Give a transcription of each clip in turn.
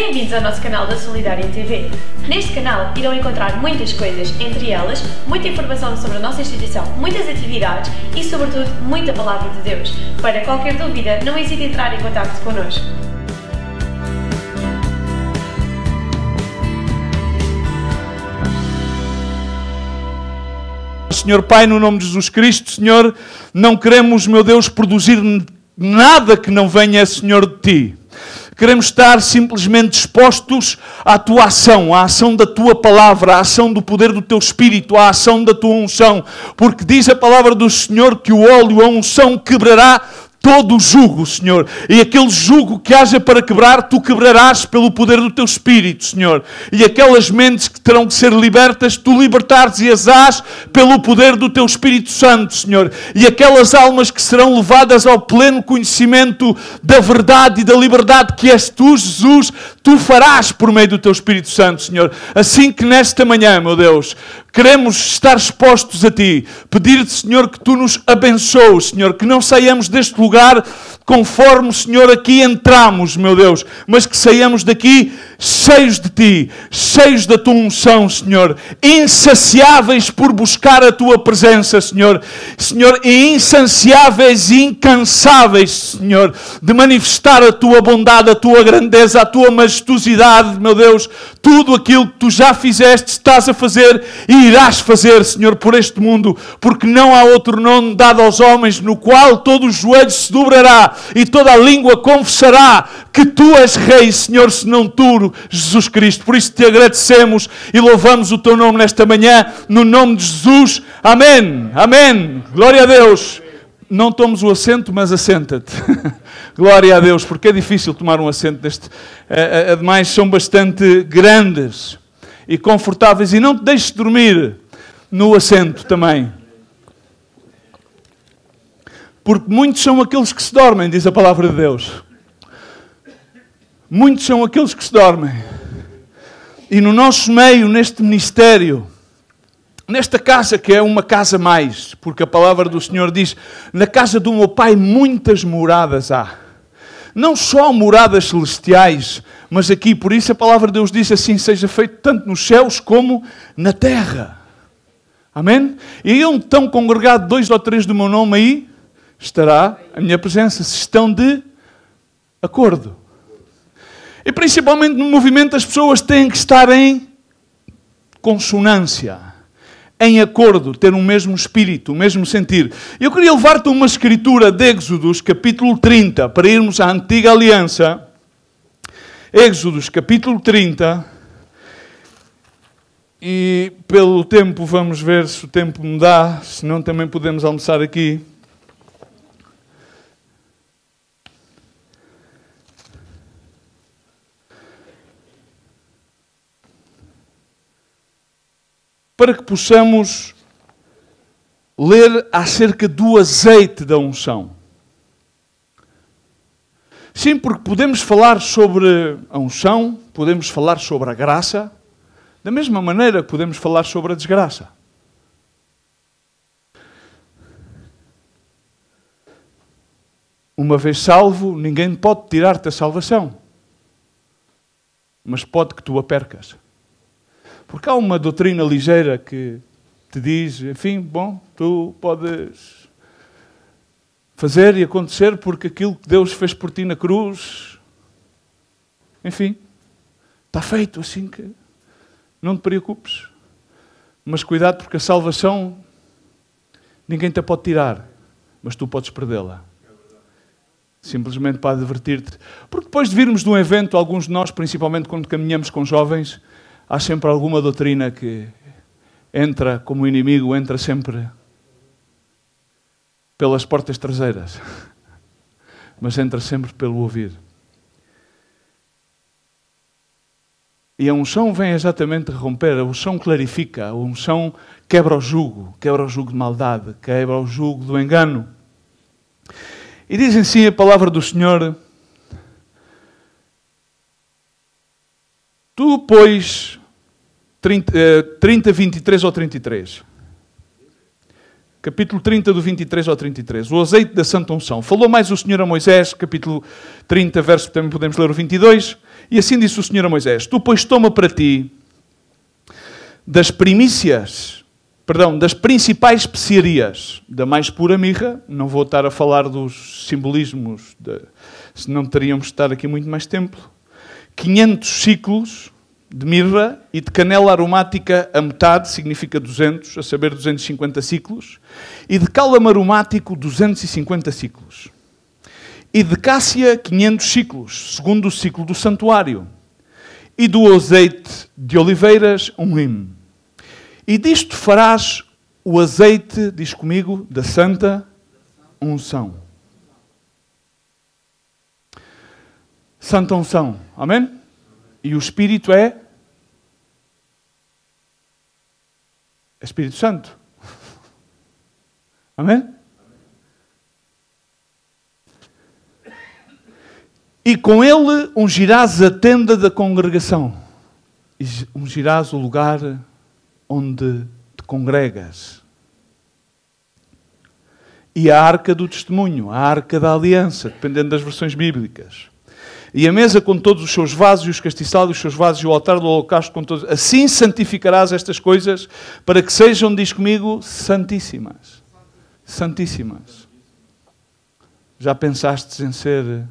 Bem-vindos ao nosso canal da Solidária TV. Neste canal irão encontrar muitas coisas, entre elas, muita informação sobre a nossa instituição, muitas atividades e, sobretudo, muita palavra de Deus. Para qualquer dúvida, não hesite em entrar em contacto connosco. Senhor Pai, no nome de Jesus Cristo, Senhor, não queremos, meu Deus, produzir nada que não venha, Senhor, de Ti. Queremos estar simplesmente dispostos à Tua ação, à ação da Tua palavra, à ação do poder do Teu Espírito, à ação da Tua unção. Porque diz a palavra do Senhor que o óleo, a unção, quebrará todo o jugo, Senhor. E aquele jugo que haja para quebrar, Tu quebrarás pelo poder do Teu Espírito, Senhor. E aquelas mentes que terão que ser libertas, Tu libertares e as pelo poder do Teu Espírito Santo, Senhor. E aquelas almas que serão levadas ao pleno conhecimento da verdade e da liberdade que és Tu, Jesus, Tu farás por meio do Teu Espírito Santo, Senhor. Assim que nesta manhã, meu Deus, queremos estar expostos a Ti. Pedir-te, Senhor, que Tu nos abençoes, Senhor. Que não saiamos deste lugar conforme, Senhor, aqui entramos, meu Deus. Mas que saiamos daqui cheios de Ti, cheios da Tua unção, Senhor. Insaciáveis por buscar a Tua presença, Senhor. Senhor, e insaciáveis e incansáveis, Senhor, de manifestar a Tua bondade, a Tua grandeza, a Tua majestosidade, meu Deus. Tudo aquilo que Tu já fizeste, estás a fazer e irás fazer, Senhor, por este mundo, porque não há outro nome dado aos homens no qual todo o joelho se dobrará e toda a língua confessará que Tu és Rei, Senhor, senão Tu, Jesus Cristo. Por isso te agradecemos e louvamos o Teu nome nesta manhã, no nome de Jesus. Amém. Amém. Glória a Deus. Não tomes o assento, mas assenta-te. Glória a Deus, porque é difícil tomar um assento deste. Ademais, são bastante grandes e confortáveis. E não te deixes dormir no assento também. Porque muitos são aqueles que se dormem, diz a palavra de Deus. Muitos são aqueles que se dormem. E no nosso meio, neste ministério, nesta casa que é uma casa mais, porque a palavra do Senhor diz, na casa do meu Pai muitas moradas há. Não só moradas celestiais, mas aqui, por isso a palavra de Deus diz assim, seja feito tanto nos céus como na terra. Amém? E onde estão congregados 2 ou 3 do meu nome aí, estará a minha presença, se estão de acordo. E principalmente no movimento as pessoas têm que estar em consonância, em acordo, ter o mesmo espírito, o mesmo sentir. Eu queria levar-te a uma escritura de Êxodos, capítulo 30, para irmos à antiga aliança. Êxodos, capítulo 30. E pelo tempo, vamos ver se o tempo me dá, senão também podemos almoçar aqui. Para que possamos ler acerca do azeite da unção. Sim, porque podemos falar sobre a unção, podemos falar sobre a graça, da mesma maneira que podemos falar sobre a desgraça. Uma vez salvo, ninguém pode tirar-te a salvação, mas pode que tu a percas. Porque há uma doutrina ligeira que te diz, enfim, bom, tu podes fazer e acontecer porque aquilo que Deus fez por ti na cruz, enfim, está feito, assim que não te preocupes. Mas cuidado porque a salvação ninguém te a pode tirar, mas tu podes perdê-la. Simplesmente para advertir-te. Porque depois de virmos de um evento, alguns de nós, principalmente quando caminhamos com jovens, há sempre alguma doutrina que entra como inimigo, entra sempre pelas portas traseiras, mas entra sempre pelo ouvir. E a unção vem exatamente romper, a unção clarifica, a unção quebra o jugo de maldade, quebra o jugo do engano. E diz assim a palavra do Senhor, tu, pois, 30, 23 ou 33. capítulo 30, do 23 ao 33. O azeite da santa unção. Falou mais o Senhor a Moisés, capítulo 30, verso, também podemos ler o 22. E assim disse o Senhor a Moisés: Tu, pois, toma para ti das principais especiarias, da mais pura mirra. Não vou estar a falar dos simbolismos, senão teríamos de estar aqui muito mais tempo. 500 ciclos de mirra e de canela aromática a metade, significa 200, a saber 250 ciclos. E de cálamo aromático 250 ciclos. E de cássia 500 ciclos, segundo o ciclo do santuário. E do azeite de oliveiras 1 hin. E disto farás o azeite, diz comigo, da santa unção. Santa unção. Amém? E o Espírito é Espírito Santo. Amém? E com ele ungirás a tenda da congregação. E ungirás o lugar onde te congregas. E a arca do testemunho, a arca da aliança, dependendo das versões bíblicas. E a mesa com todos os seus vasos, e os castiçados, os seus vasos, e o altar do holocausto com todos. Assim santificarás estas coisas, para que sejam, diz comigo, santíssimas. Santíssimas. Já pensastes em ser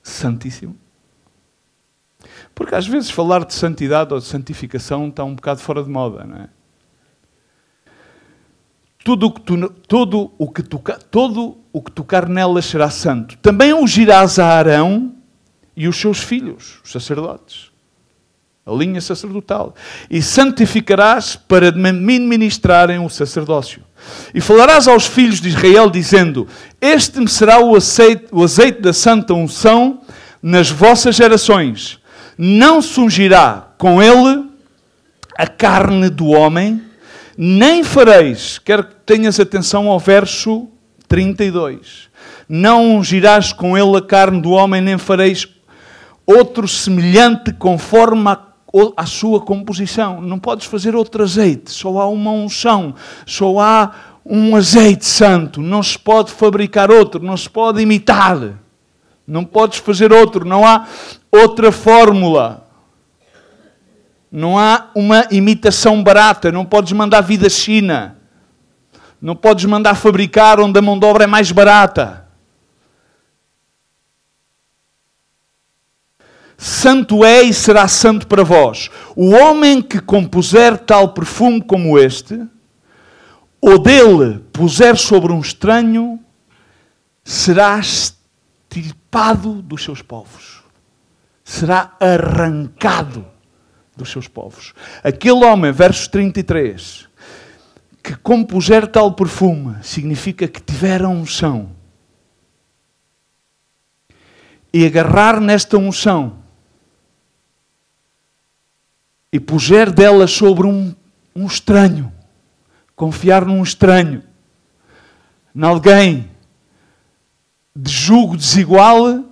santíssimo? Porque às vezes falar de santidade ou de santificação está um bocado fora de moda, não é? Tudo o que tocar nelas será santo. Também ungirás a Arão e os seus filhos, os sacerdotes, a linha sacerdotal, e santificarás para me ministrarem o sacerdócio. E falarás aos filhos de Israel, dizendo: Este me será o azeite da santa unção nas vossas gerações. Não se ungirá com ele a carne do homem, nem fareis, quero que tenhas atenção ao verso 32, não ungirás com ele a carne do homem, nem fareis outro semelhante conforme a sua composição. Não podes fazer outro azeite, só há uma unção, só há um azeite santo, não se pode fabricar outro, não se pode imitar, não podes fazer outro, não há outra fórmula. Não há uma imitação barata, não podes mandar vir da China, não podes mandar fabricar onde a mão de obra é mais barata. Santo é e será santo para vós. O homem que compuser tal perfume como este, ou dele puser sobre um estranho, será extirpado dos seus povos. Será arrancado dos seus povos. Aquele homem, verso 33, que compuser tal perfume, significa que tiver a unção. E agarrar nesta unção e puser dela sobre um estranho, confiar num estranho, em alguém de jugo desigual,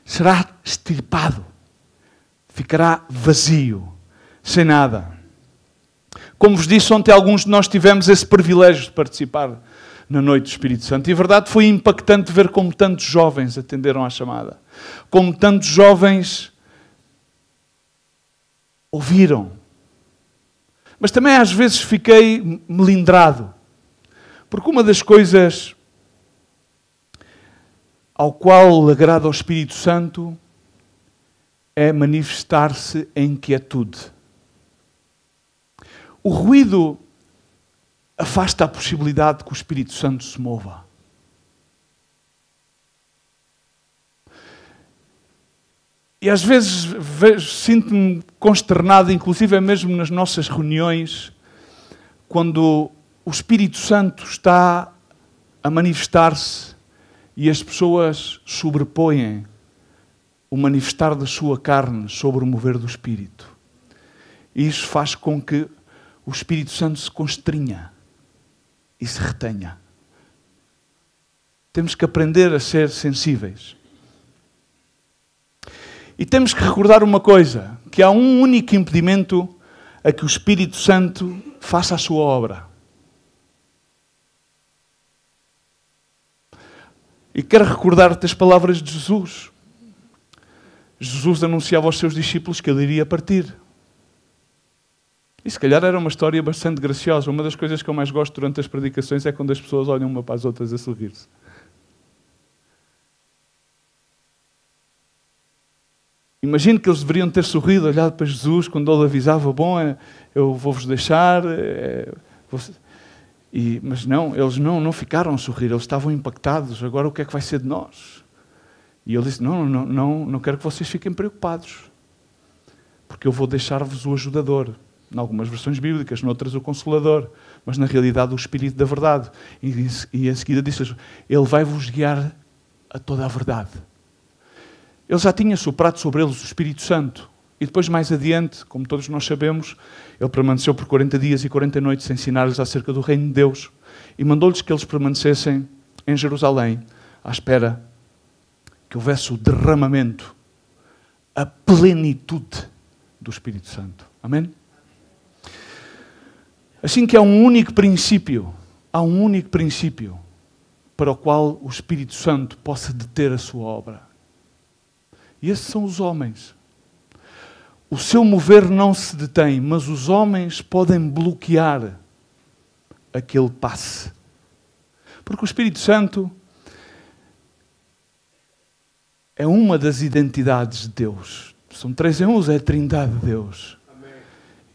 será extirpado. Ficará vazio, sem nada. Como vos disse ontem, alguns de nós tivemos esse privilégio de participar na Noite do Espírito Santo. E a verdade foi impactante ver como tantos jovens atenderam à chamada. Como tantos jovens ouviram. Mas também às vezes fiquei melindrado. Porque uma das coisas ao qual agrada ao Espírito Santo é manifestar-se em quietude. O ruído afasta a possibilidade de que o Espírito Santo se mova. E às vezes sinto-me consternado, inclusive mesmo nas nossas reuniões, quando o Espírito Santo está a manifestar-se e as pessoas sobrepõem o manifestar da sua carne sobre o mover do Espírito. E isso faz com que o Espírito Santo se constrinha e se retenha. Temos que aprender a ser sensíveis. E temos que recordar uma coisa, que há um único impedimento a que o Espírito Santo faça a sua obra. E quero recordar-te as palavras de Jesus. Jesus anunciava aos seus discípulos que ele iria partir. E se calhar era uma história bastante graciosa. Uma das coisas que eu mais gosto durante as predicações é quando as pessoas olham uma para as outras a sorrir-se. Imagino que eles deveriam ter sorrido, olhado para Jesus quando ele avisava, bom, eu vou-vos deixar. Mas não, eles não ficaram a sorrir, eles estavam impactados. Agora o que é que vai ser de nós? E ele disse, não quero que vocês fiquem preocupados, porque eu vou deixar-vos o ajudador. Em algumas versões bíblicas, noutras o Consolador, mas na realidade o Espírito da Verdade. E em seguida disse, ele vai-vos guiar a toda a verdade. Ele já tinha soprado sobre eles o Espírito Santo. E depois, mais adiante, como todos nós sabemos, ele permaneceu por 40 dias e 40 noites a ensinar-lhes acerca do reino de Deus. E mandou-lhes que eles permanecessem em Jerusalém, à espera que houvesse o derramamento, a plenitude do Espírito Santo. Amém? Assim que há um único princípio para o qual o Espírito Santo possa deter a sua obra. E esses são os homens. O seu mover não se detém, mas os homens podem bloquear aquele passe. Porque o Espírito Santo é uma das identidades de Deus. São 3 em 1, é a Trindade de Deus. Amém.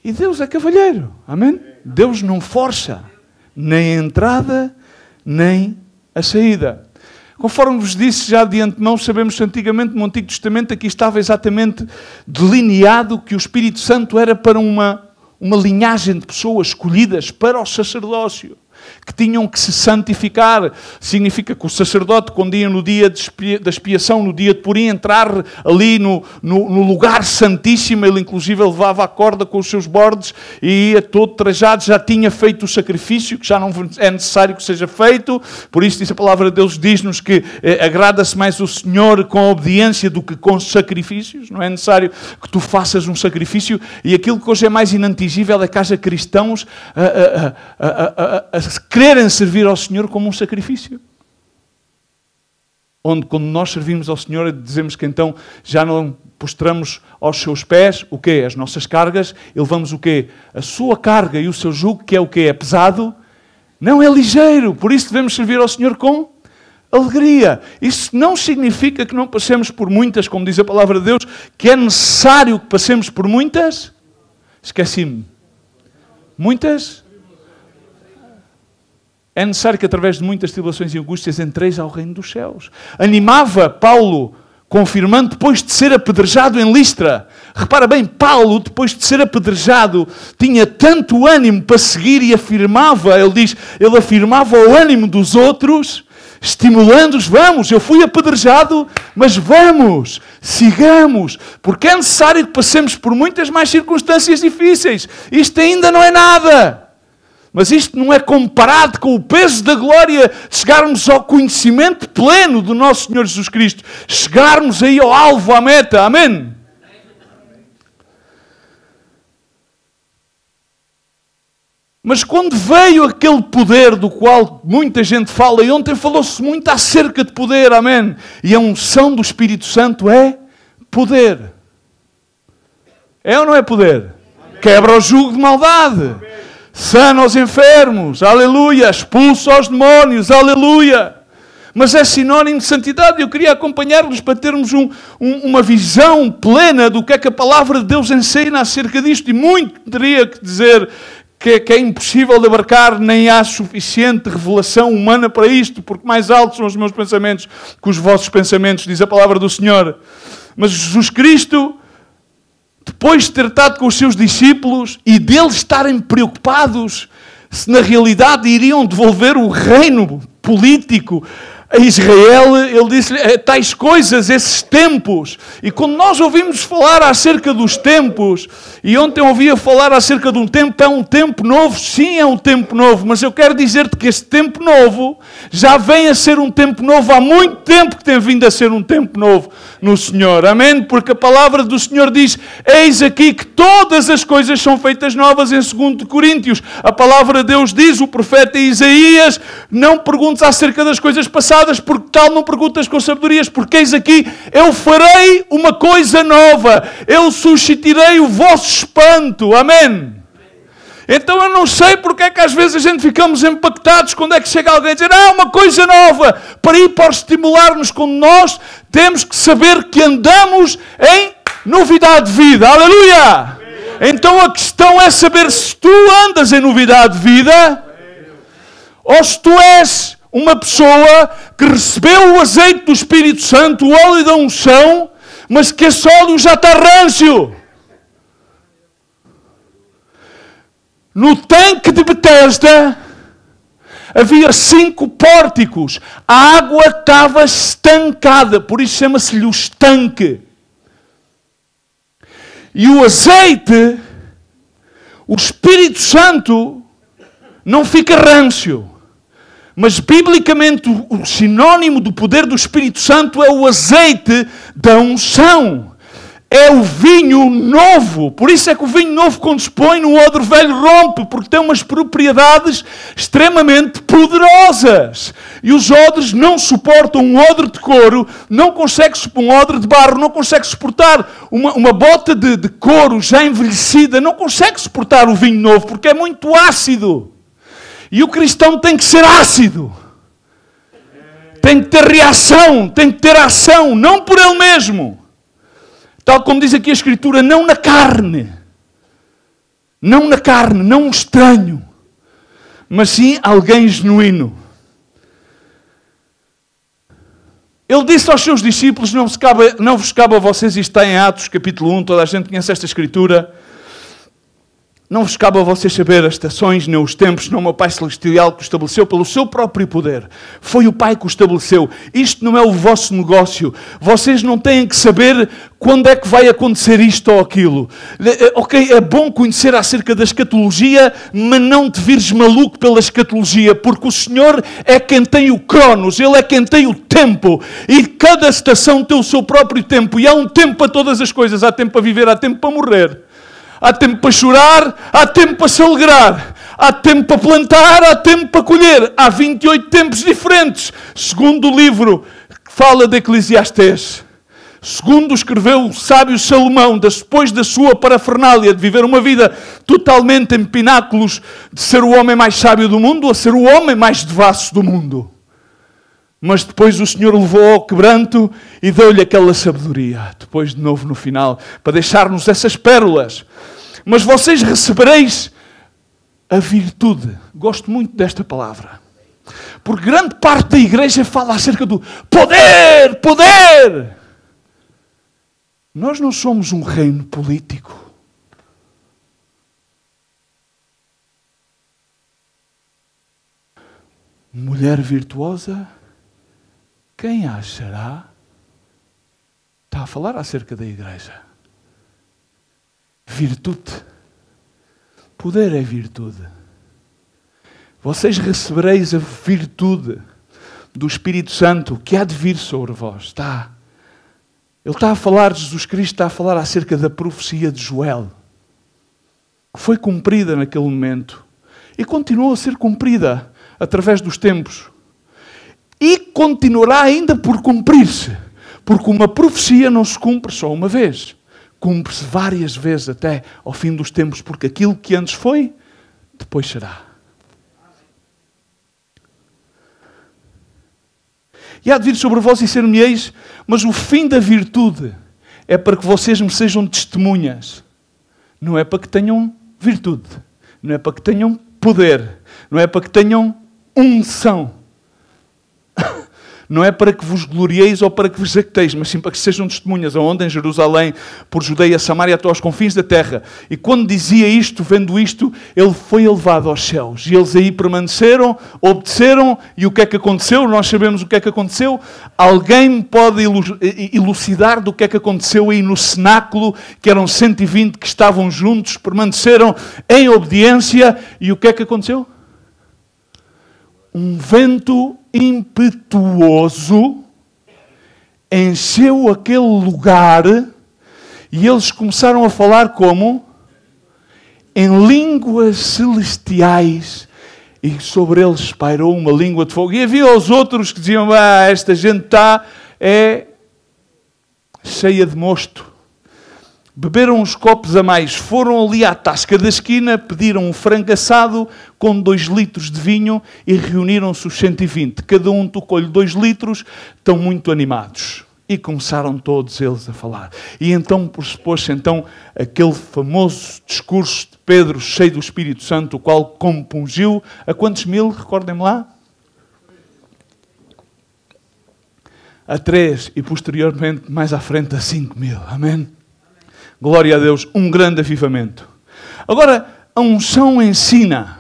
E Deus é cavalheiro. Amém? Deus não força nem a entrada, nem a saída. Conforme vos disse já de antemão, sabemos que antigamente no Antigo Testamento aqui estava exatamente delineado que o Espírito Santo era para uma linhagem de pessoas escolhidas para o sacerdócio, que tinham que se santificar. Significa que o sacerdote, quando ia no dia da expiação, no dia de Purim, entrar ali no lugar santíssimo, ele inclusive levava a corda com os seus bordes e ia todo trajado, já tinha feito o sacrifício, que já não é necessário que seja feito. Por isso, diz a palavra de Deus, diz-nos que agrada-se mais o Senhor com a obediência do que com sacrifícios. Não é necessário que tu faças um sacrifício. E aquilo que hoje é mais inatingível é que haja cristãos a quererem servir ao Senhor como um sacrifício. Onde, quando nós servimos ao Senhor, dizemos que então já não postramos aos seus pés o quê? As nossas cargas, e levamos o quê? A sua carga e o seu jugo, que é o quê? É pesado, não é ligeiro. Por isso devemos servir ao Senhor com alegria. Isso não significa que não passemos por muitas, como diz a palavra de Deus, que é necessário que passemos por muitas. Esqueci-me. Muitas. É necessário que através de muitas tribulações e angústias entreis ao reino dos céus. Animava Paulo, confirmando, depois de ser apedrejado em Listra. Repara bem, Paulo, depois de ser apedrejado, tinha tanto ânimo para seguir e afirmava, ele afirmava o ânimo dos outros, estimulando-os, vamos, eu fui apedrejado, mas vamos, sigamos, porque é necessário que passemos por muitas mais circunstâncias difíceis. Isto ainda não é nada. Mas isto não é comparado com o peso da glória de chegarmos ao conhecimento pleno do nosso Senhor Jesus Cristo. Chegarmos aí ao alvo, à meta. Amém? Mas quando veio aquele poder do qual muita gente fala, e ontem falou-se muito acerca de poder, amém? E a unção do Espírito Santo é poder. É ou não é poder? Amém. Quebra o jugo de maldade. Amém. Sana aos enfermos, aleluia, expulsa aos demónios, aleluia. Mas é sinónimo de santidade. Eu queria acompanhar-vos para termos uma visão plena do que é que a palavra de Deus ensina acerca disto. E muito teria que dizer que é impossível de abarcar, nem há suficiente revelação humana para isto, porque mais altos são os meus pensamentos que os vossos pensamentos, diz a palavra do Senhor. Mas Jesus Cristo, depois de ter estado com os seus discípulos e deles estarem preocupados se na realidade iriam devolver o reino político a Israel, ele disse-lhe, tais coisas, esses tempos. E quando nós ouvimos falar acerca dos tempos, e ontem ouvia falar acerca de um tempo, é um tempo novo, sim, é um tempo novo, mas eu quero dizer-te que esse tempo novo já vem a ser um tempo novo, há muito tempo que tem vindo a ser um tempo novo no Senhor, amém? Porque a palavra do Senhor diz, eis aqui que todas as coisas são feitas novas em 2 Coríntios. A palavra de Deus diz, o profeta Isaías, não perguntes acerca das coisas passadas, espadas, porque tal não perguntas com sabedorias, porque eis aqui, eu farei uma coisa nova, eu suscitarei o vosso espanto. Amém? Então eu não sei porque é que às vezes a gente ficamos impactados quando é que chega alguém a dizer uma coisa nova. Para ir para estimular-nos, quando nós temos que saber que andamos em novidade de vida. Aleluia! Então a questão é saber se tu andas em novidade de vida ou se tu és uma pessoa que recebeu o azeite do Espírito Santo, o óleo da unção, mas que esse óleo já está rancio. No tanque de Betesda havia 5 pórticos. A água estava estancada, por isso chama-se-lhe o estanque. E o azeite, o Espírito Santo, não fica rancio. Mas, biblicamente, o sinónimo do poder do Espírito Santo é o azeite da unção. É o vinho novo. Por isso é que o vinho novo, quando se põe no odre velho, rompe, porque tem umas propriedades extremamente poderosas. E os odres não suportam um odre de couro, não consegue, um odre de barro, não consegue suportar uma bota de couro já envelhecida, não consegue suportar o vinho novo, porque é muito ácido. E o cristão tem que ser ácido. Tem que ter reação, tem que ter ação, não por ele mesmo. Tal como diz aqui a Escritura, não na carne. Não na carne, não um estranho. Mas sim alguém genuíno. Ele disse aos seus discípulos, não vos cabe a vocês, isto está em Atos, capítulo 1, toda a gente conhece esta Escritura. Não vos cabe a vocês saber as estações, nem os tempos, não o meu Pai Celestial que o estabeleceu pelo seu próprio poder. Foi o Pai que o estabeleceu. Isto não é o vosso negócio. Vocês não têm que saber quando é que vai acontecer isto ou aquilo. Ok, é bom conhecer acerca da escatologia, mas não te vires maluco pela escatologia, porque o Senhor é quem tem o cronos, Ele é quem tem o tempo. E cada estação tem o seu próprio tempo. E há um tempo para todas as coisas. Há tempo para viver, há tempo para morrer. Há tempo para chorar, há tempo para se alegrar. Há tempo para plantar, há tempo para colher. Há 28 tempos diferentes. Segundo o livro que fala de Eclesiastés. Segundo escreveu o sábio Salomão, depois da sua parafernália de viver uma vida totalmente em pináculos, de ser o homem mais sábio do mundo a ser o homem mais devasso do mundo. Mas depois o Senhor levou ao quebranto e deu-lhe aquela sabedoria. Depois de novo no final, para deixar-nos essas pérolas. Mas vocês recebereis a virtude. Gosto muito desta palavra. Porque grande parte da igreja fala acerca do poder, poder. Nós não somos um reino político. Mulher virtuosa, quem a achará? Está a falar acerca da igreja. Virtude. Poder é virtude. Vocês recebereis a virtude do Espírito Santo que há de vir sobre vós. Está. Ele está a falar, Jesus Cristo está a falar acerca da profecia de Joel. Que foi cumprida naquele momento. E continuou a ser cumprida através dos tempos. E continuará ainda por cumprir-se. Porque uma profecia não se cumpre só uma vez. Cumpre-se várias vezes até ao fim dos tempos. Porque aquilo que antes foi, depois será. E há de vir sobre vós e ser-me-eis, mas o fim da virtude é para que vocês me sejam testemunhas. Não é para que tenham virtude. Não é para que tenham poder. Não é para que tenham unção. Não é para que vos glorieis ou para que vos jacteis, mas sim para que sejam testemunhas, aonde? Em Jerusalém, por Judeia, Samaria, até aos confins da terra. E quando dizia isto, vendo isto, ele foi elevado aos céus. E eles aí permaneceram, obedeceram, e o que é que aconteceu? Nós sabemos o que é que aconteceu. Alguém me pode elucidar do que é que aconteceu aí no cenáculo, que eram 120 que estavam juntos, permaneceram em obediência, e o que é que aconteceu? Um vento impetuoso encheu aquele lugar e eles começaram a falar como? Em línguas celestiais, e sobre eles pairou uma língua de fogo. E havia os outros que diziam, esta gente está cheia de mosto. Beberam uns copos a mais, foram ali à tasca da esquina, pediram um frango assado com 2 litros de vinho e reuniram-se os 120. Cada um tocou-lhe 2 litros, estão muito animados. E começaram todos eles a falar. E então pôs-se aquele famoso discurso de Pedro, cheio do Espírito Santo, o qual compungiu a quantos mil? Recordem-me lá? A 3 e posteriormente, mais à frente, a 5 mil. Amém? Glória a Deus, um grande avivamento. Agora, a unção ensina.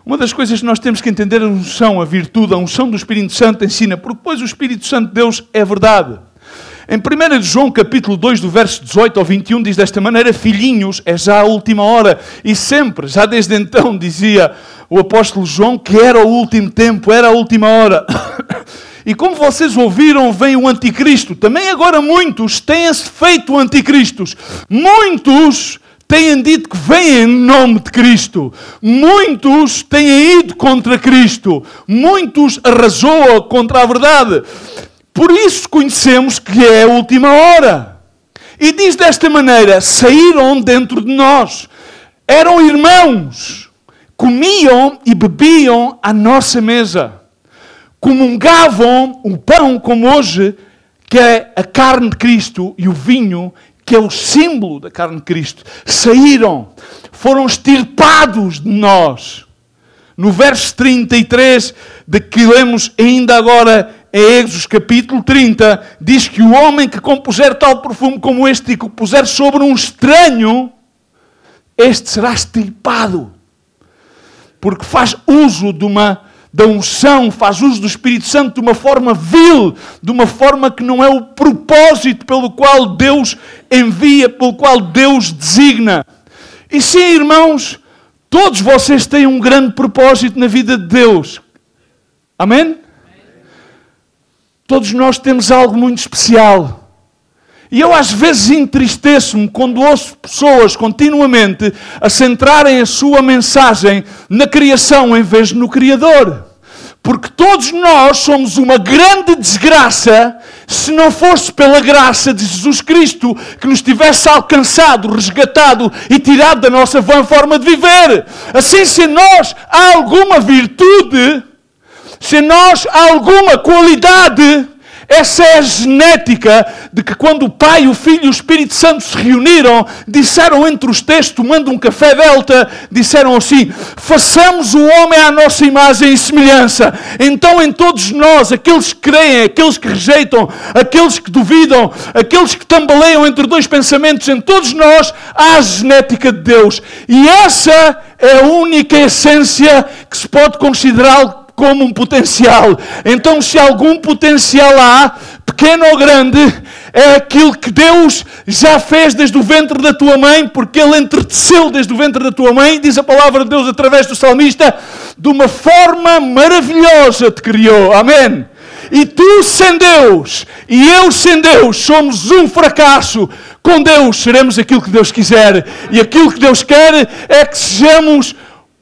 Uma das coisas que nós temos que entender, a unção, a virtude, a unção do Espírito Santo ensina, porque depois o Espírito Santo de Deus é verdade. Em 1 João, capítulo 2, do verso 18 ao 21, diz desta maneira, filhinhos, é já a última hora. E sempre, já desde então, dizia o apóstolo João, que era o último tempo, era a última hora. E como vocês ouviram, vem o anticristo. Também agora muitos têm-se feito anticristos. Muitos têm dito que vêm em nome de Cristo. Muitos têm ido contra Cristo. Muitos arrasou contra a verdade. Por isso conhecemos que é a última hora. E diz desta maneira, saíram dentro de nós. Eram irmãos. Comiam e bebiam à nossa mesa. Comungavam o pão, como hoje, que é a carne de Cristo, e o vinho, que é o símbolo da carne de Cristo. Saíram, foram extirpados de nós. No verso 33, de que lemos ainda agora em Êxodo capítulo 30, diz que o homem que compuser tal perfume como este e que o puser sobre um estranho, este será extirpado. Porque faz uso da unção, faz uso do Espírito Santo de uma forma vil, de uma forma que não é o propósito pelo qual Deus envia, pelo qual Deus designa. E sim, irmãos, todos vocês têm um grande propósito na vida de Deus. Amém? Todos nós temos algo muito especial. E eu às vezes entristeço-me quando ouço pessoas continuamente a centrarem a sua mensagem na criação em vez de no Criador. Porque todos nós somos uma grande desgraça se não fosse pela graça de Jesus Cristo que nos tivesse alcançado, resgatado e tirado da nossa vã forma de viver. Assim, se em nós há alguma virtude, se em nós há alguma qualidade, essa é a genética de que quando o Pai, o Filho e o Espírito Santo se reuniram, disseram entre os textos, tomando um café delta, disseram assim, façamos o homem à nossa imagem e semelhança. Então em todos nós, aqueles que creem, aqueles que rejeitam, aqueles que duvidam, aqueles que tambaleiam entre dois pensamentos, em todos nós há a genética de Deus. E essa é a única essência que se pode considerar como um potencial. Então, se algum potencial há, pequeno ou grande, é aquilo que Deus já fez desde o ventre da tua mãe, porque Ele entreteceu desde o ventre da tua mãe, diz a palavra de Deus através do salmista, de uma forma maravilhosa te criou. Amém? E tu sem Deus, e eu sem Deus, somos um fracasso. Com Deus seremos aquilo que Deus quiser. E aquilo que Deus quer é que sejamos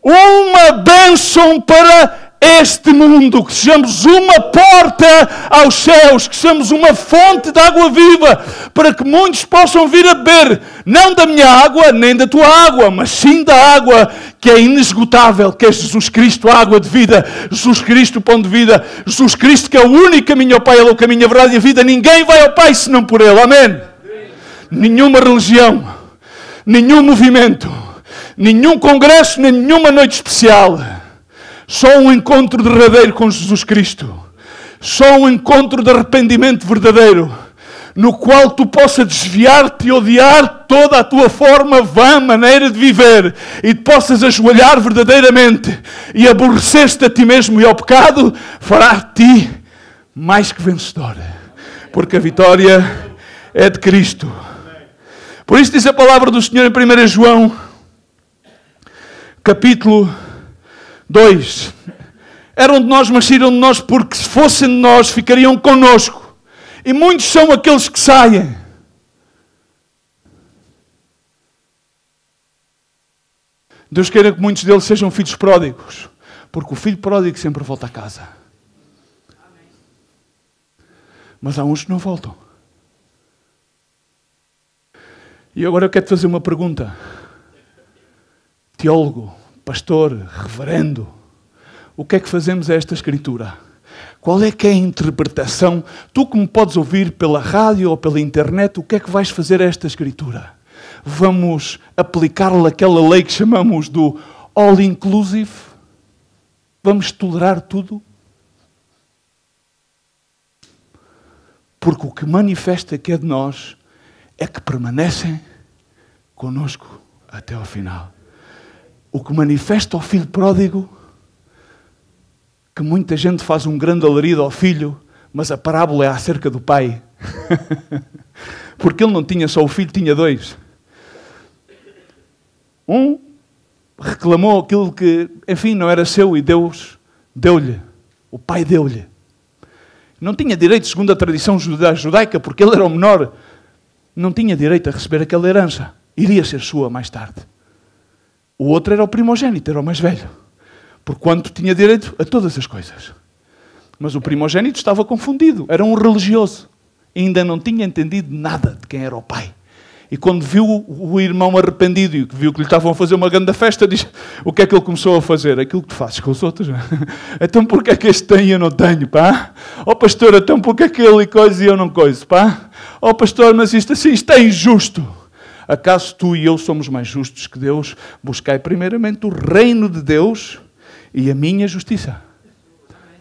uma bênção para este mundo, que sejamos uma porta aos céus, que sejamos uma fonte de água viva, para que muitos possam vir a beber, não da minha água, nem da tua água, mas sim da água que é inesgotável, que é Jesus Cristo, a água de vida, Jesus Cristo, o pão de vida, Jesus Cristo, que é o único caminho ao Pai, Ele é o caminho, a verdade e a vida, ninguém vai ao Pai senão por Ele, amém? Nenhuma religião, nenhum movimento, nenhum congresso, nem nenhuma noite especial. Só um encontro verdadeiro com Jesus Cristo. Só um encontro de arrependimento verdadeiro, no qual tu possa desviar-te e odiar toda a tua forma, vã maneira de viver, e te possas ajoelhar verdadeiramente e aborrecer-te a ti mesmo e ao pecado, fará de ti mais que vencedor. Porque a vitória é de Cristo. Por isso diz a palavra do Senhor em 1 João, capítulo 2. Eram de nós, mas saíram de nós, porque se fossem de nós, ficariam connosco. E muitos são aqueles que saem. Deus queira que muitos deles sejam filhos pródigos, porque o filho pródigo sempre volta a casa. Mas há uns que não voltam. E agora eu quero te fazer uma pergunta. Teólogo, pastor, reverendo, o que é que fazemos a esta Escritura? Qual é que é a interpretação? Tu que me podes ouvir pela rádio ou pela internet, o que é que vais fazer a esta Escritura? Vamos aplicar-lhe aquela lei que chamamos do all inclusive? Vamos tolerar tudo? Porque o que manifesta que é de nós é que permanecem conosco até ao final. O que manifesta ao filho pródigo, que muita gente faz um grande alarido ao filho, mas a parábola é acerca do pai. Porque ele não tinha só o filho, tinha dois. Um reclamou aquilo que, enfim, não era seu e Deus deu-lhe. O pai deu-lhe. Não tinha direito, segundo a tradição judaica, porque ele era o menor, não tinha direito a receber aquela herança. Iria ser sua mais tarde. O outro era o primogênito, era o mais velho. Porquanto tinha direito a todas as coisas. Mas o primogênito estava confundido. Era um religioso. Ainda não tinha entendido nada de quem era o pai. E quando viu o irmão arrependido e viu que lhe estavam a fazer uma grande festa, diz, o que é que ele começou a fazer? Aquilo que tu fazes com os outros. Então porquê é que este tem e eu não tenho, pá? Ó pastor, então porquê é que ele coisa e eu não coiso, pá? Ó pastor, mas isto assim, isto é injusto. Acaso tu e eu somos mais justos que Deus? Buscai primeiramente o reino de Deus e a minha justiça.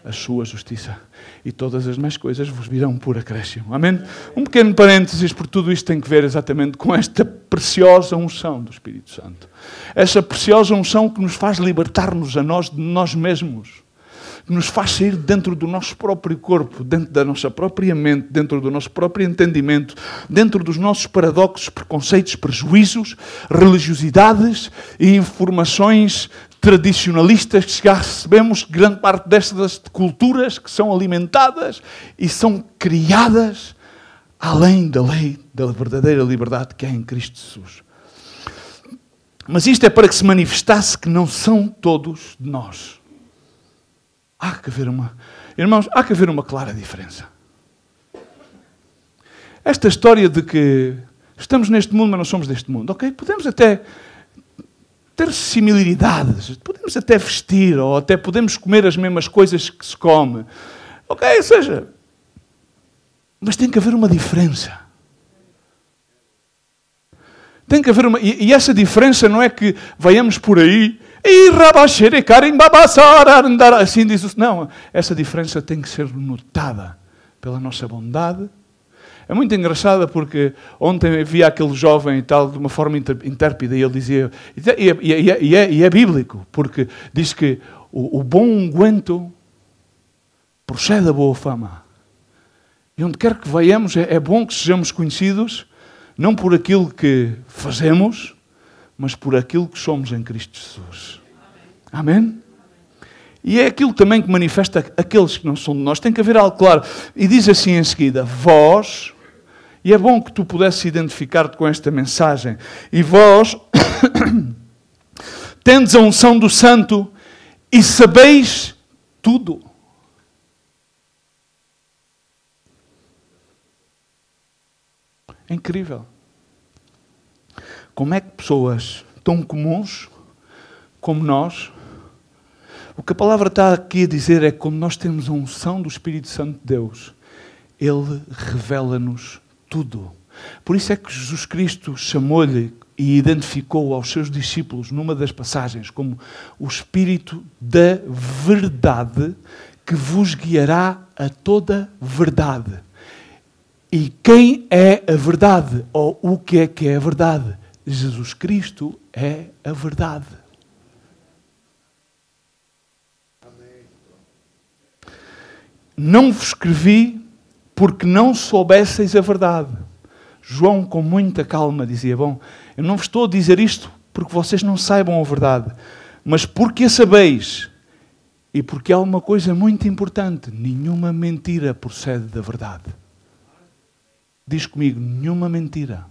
A sua justiça. E todas as demais coisas vos virão por acréscimo. Amém? Um pequeno parênteses, porque tudo isto tem que ver exatamente com esta preciosa unção do Espírito Santo. Essa preciosa unção que nos faz libertar-nos a nós de nós mesmos. Que nos faz sair dentro do nosso próprio corpo, dentro da nossa própria mente, dentro do nosso próprio entendimento, dentro dos nossos paradoxos, preconceitos, prejuízos, religiosidades e informações tradicionalistas que já recebemos, grande parte destas culturas que são alimentadas e são criadas além da lei da verdadeira liberdade que é em Cristo Jesus. Mas isto é para que se manifestasse que não são todos de nós. Irmãos, há que haver uma clara diferença. Esta história de que estamos neste mundo, mas não somos deste mundo. Ok, podemos até ter similaridades, podemos até vestir, ou até podemos comer as mesmas coisas que se come. Ok, ou seja, mas tem que haver uma diferença. Tem que haver uma... E essa diferença não é que venhamos por aí e assim diz o... Não, essa diferença tem que ser notada pela nossa bondade. É muito engraçada porque ontem via aquele jovem e tal, de uma forma intérprida, e ele dizia, e é bíblico, porque diz que o bom unguento procede da boa fama. E onde quer que venhamos, é bom que sejamos conhecidos, não por aquilo que fazemos, mas por aquilo que somos em Cristo Jesus. Amém? E é aquilo também que manifesta aqueles que não são de nós. Tem que haver algo claro. E diz assim em seguida, vós, e é bom que tu pudesses identificar-te com esta mensagem, e vós tendes a unção do Santo e sabeis tudo. É incrível. Como é que pessoas tão comuns como nós, o que a palavra está aqui a dizer é que quando nós temos a unção do Espírito Santo de Deus, Ele revela-nos tudo. Por isso é que Jesus Cristo chamou-lhe e identificou aos seus discípulos, numa das passagens, como o Espírito da verdade que vos guiará a toda verdade. E quem é a verdade? Ou o que é a verdade? Jesus Cristo é a verdade. Não vos escrevi porque não soubesseis a verdade. João, com muita calma, dizia, bom, eu não vos estou a dizer isto porque vocês não saibam a verdade, mas porque a sabeis. E porque há uma coisa muito importante, nenhuma mentira procede da verdade. Diz comigo, nenhuma mentira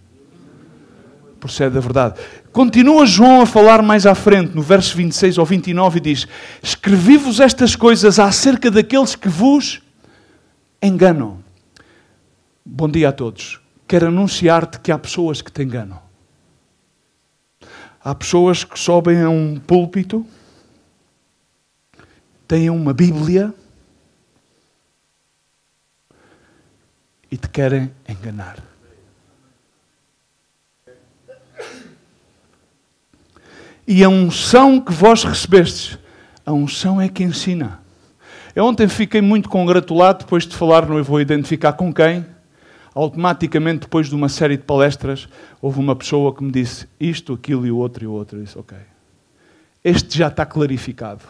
procede da verdade. Continua João a falar mais à frente, no verso 26 ao 29, e diz: escrevi-vos estas coisas acerca daqueles que vos enganam. Bom dia a todos. Quero anunciar-te que há pessoas que te enganam. Há pessoas que sobem a um púlpito, têm uma Bíblia e te querem enganar. E a unção que vós recebestes, a unção é que ensina. Eu ontem fiquei muito congratulado, depois de falar, não vou identificar com quem, automaticamente, depois de uma série de palestras, houve uma pessoa que me disse isto, aquilo e o outro. Eu disse, ok, este já está clarificado.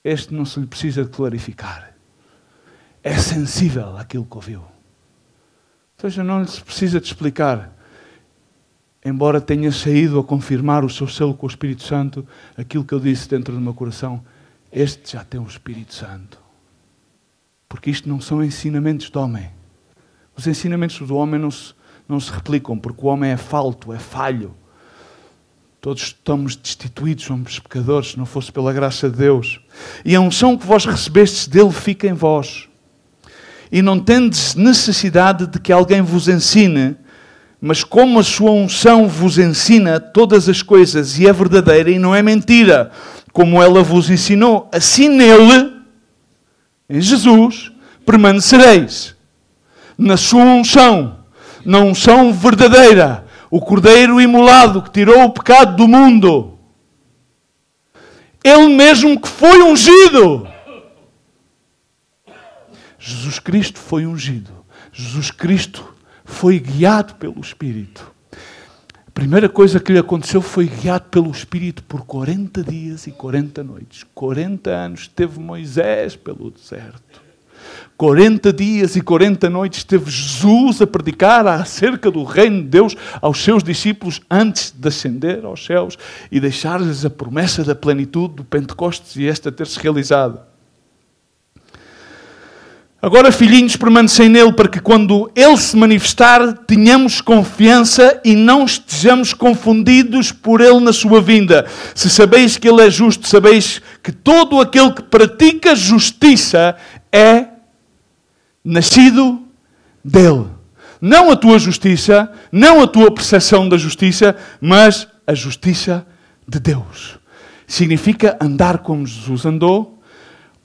Este não se lhe precisa de clarificar. É sensível àquilo que ouviu. Ou seja, não se precisa de explicar. Embora tenha saído a confirmar o seu selo com o Espírito Santo, aquilo que eu disse dentro do meu coração, este já tem o Espírito Santo. Porque isto não são ensinamentos do homem. Os ensinamentos do homem não se replicam, porque o homem é falto, é falho. Todos estamos destituídos, somos pecadores, se não fosse pela graça de Deus. E a unção que vós recebestes dele fica em vós. E não tendes necessidade de que alguém vos ensine, mas como a sua unção vos ensina todas as coisas e é verdadeira e não é mentira, como ela vos ensinou, assim nele, em Jesus, permanecereis. Na sua unção, na unção verdadeira, o Cordeiro imolado que tirou o pecado do mundo. Ele mesmo que foi ungido. Jesus Cristo foi ungido. Jesus Cristo foi guiado pelo Espírito. A primeira coisa que lhe aconteceu foi guiado pelo Espírito por 40 dias e 40 noites. 40 anos teve Moisés pelo deserto. 40 dias e 40 noites teve Jesus a predicar acerca do reino de Deus aos seus discípulos antes de ascender aos céus e deixar-lhes a promessa da plenitude do Pentecostes e esta ter-se realizado. Agora, filhinhos, permanecei nele para que quando ele se manifestar, tenhamos confiança e não estejamos confundidos por ele na sua vinda. Se sabeis que ele é justo, sabeis que todo aquele que pratica justiça é nascido dele. Não a tua justiça, não a tua percepção da justiça, mas a justiça de Deus. Significa andar como Jesus andou,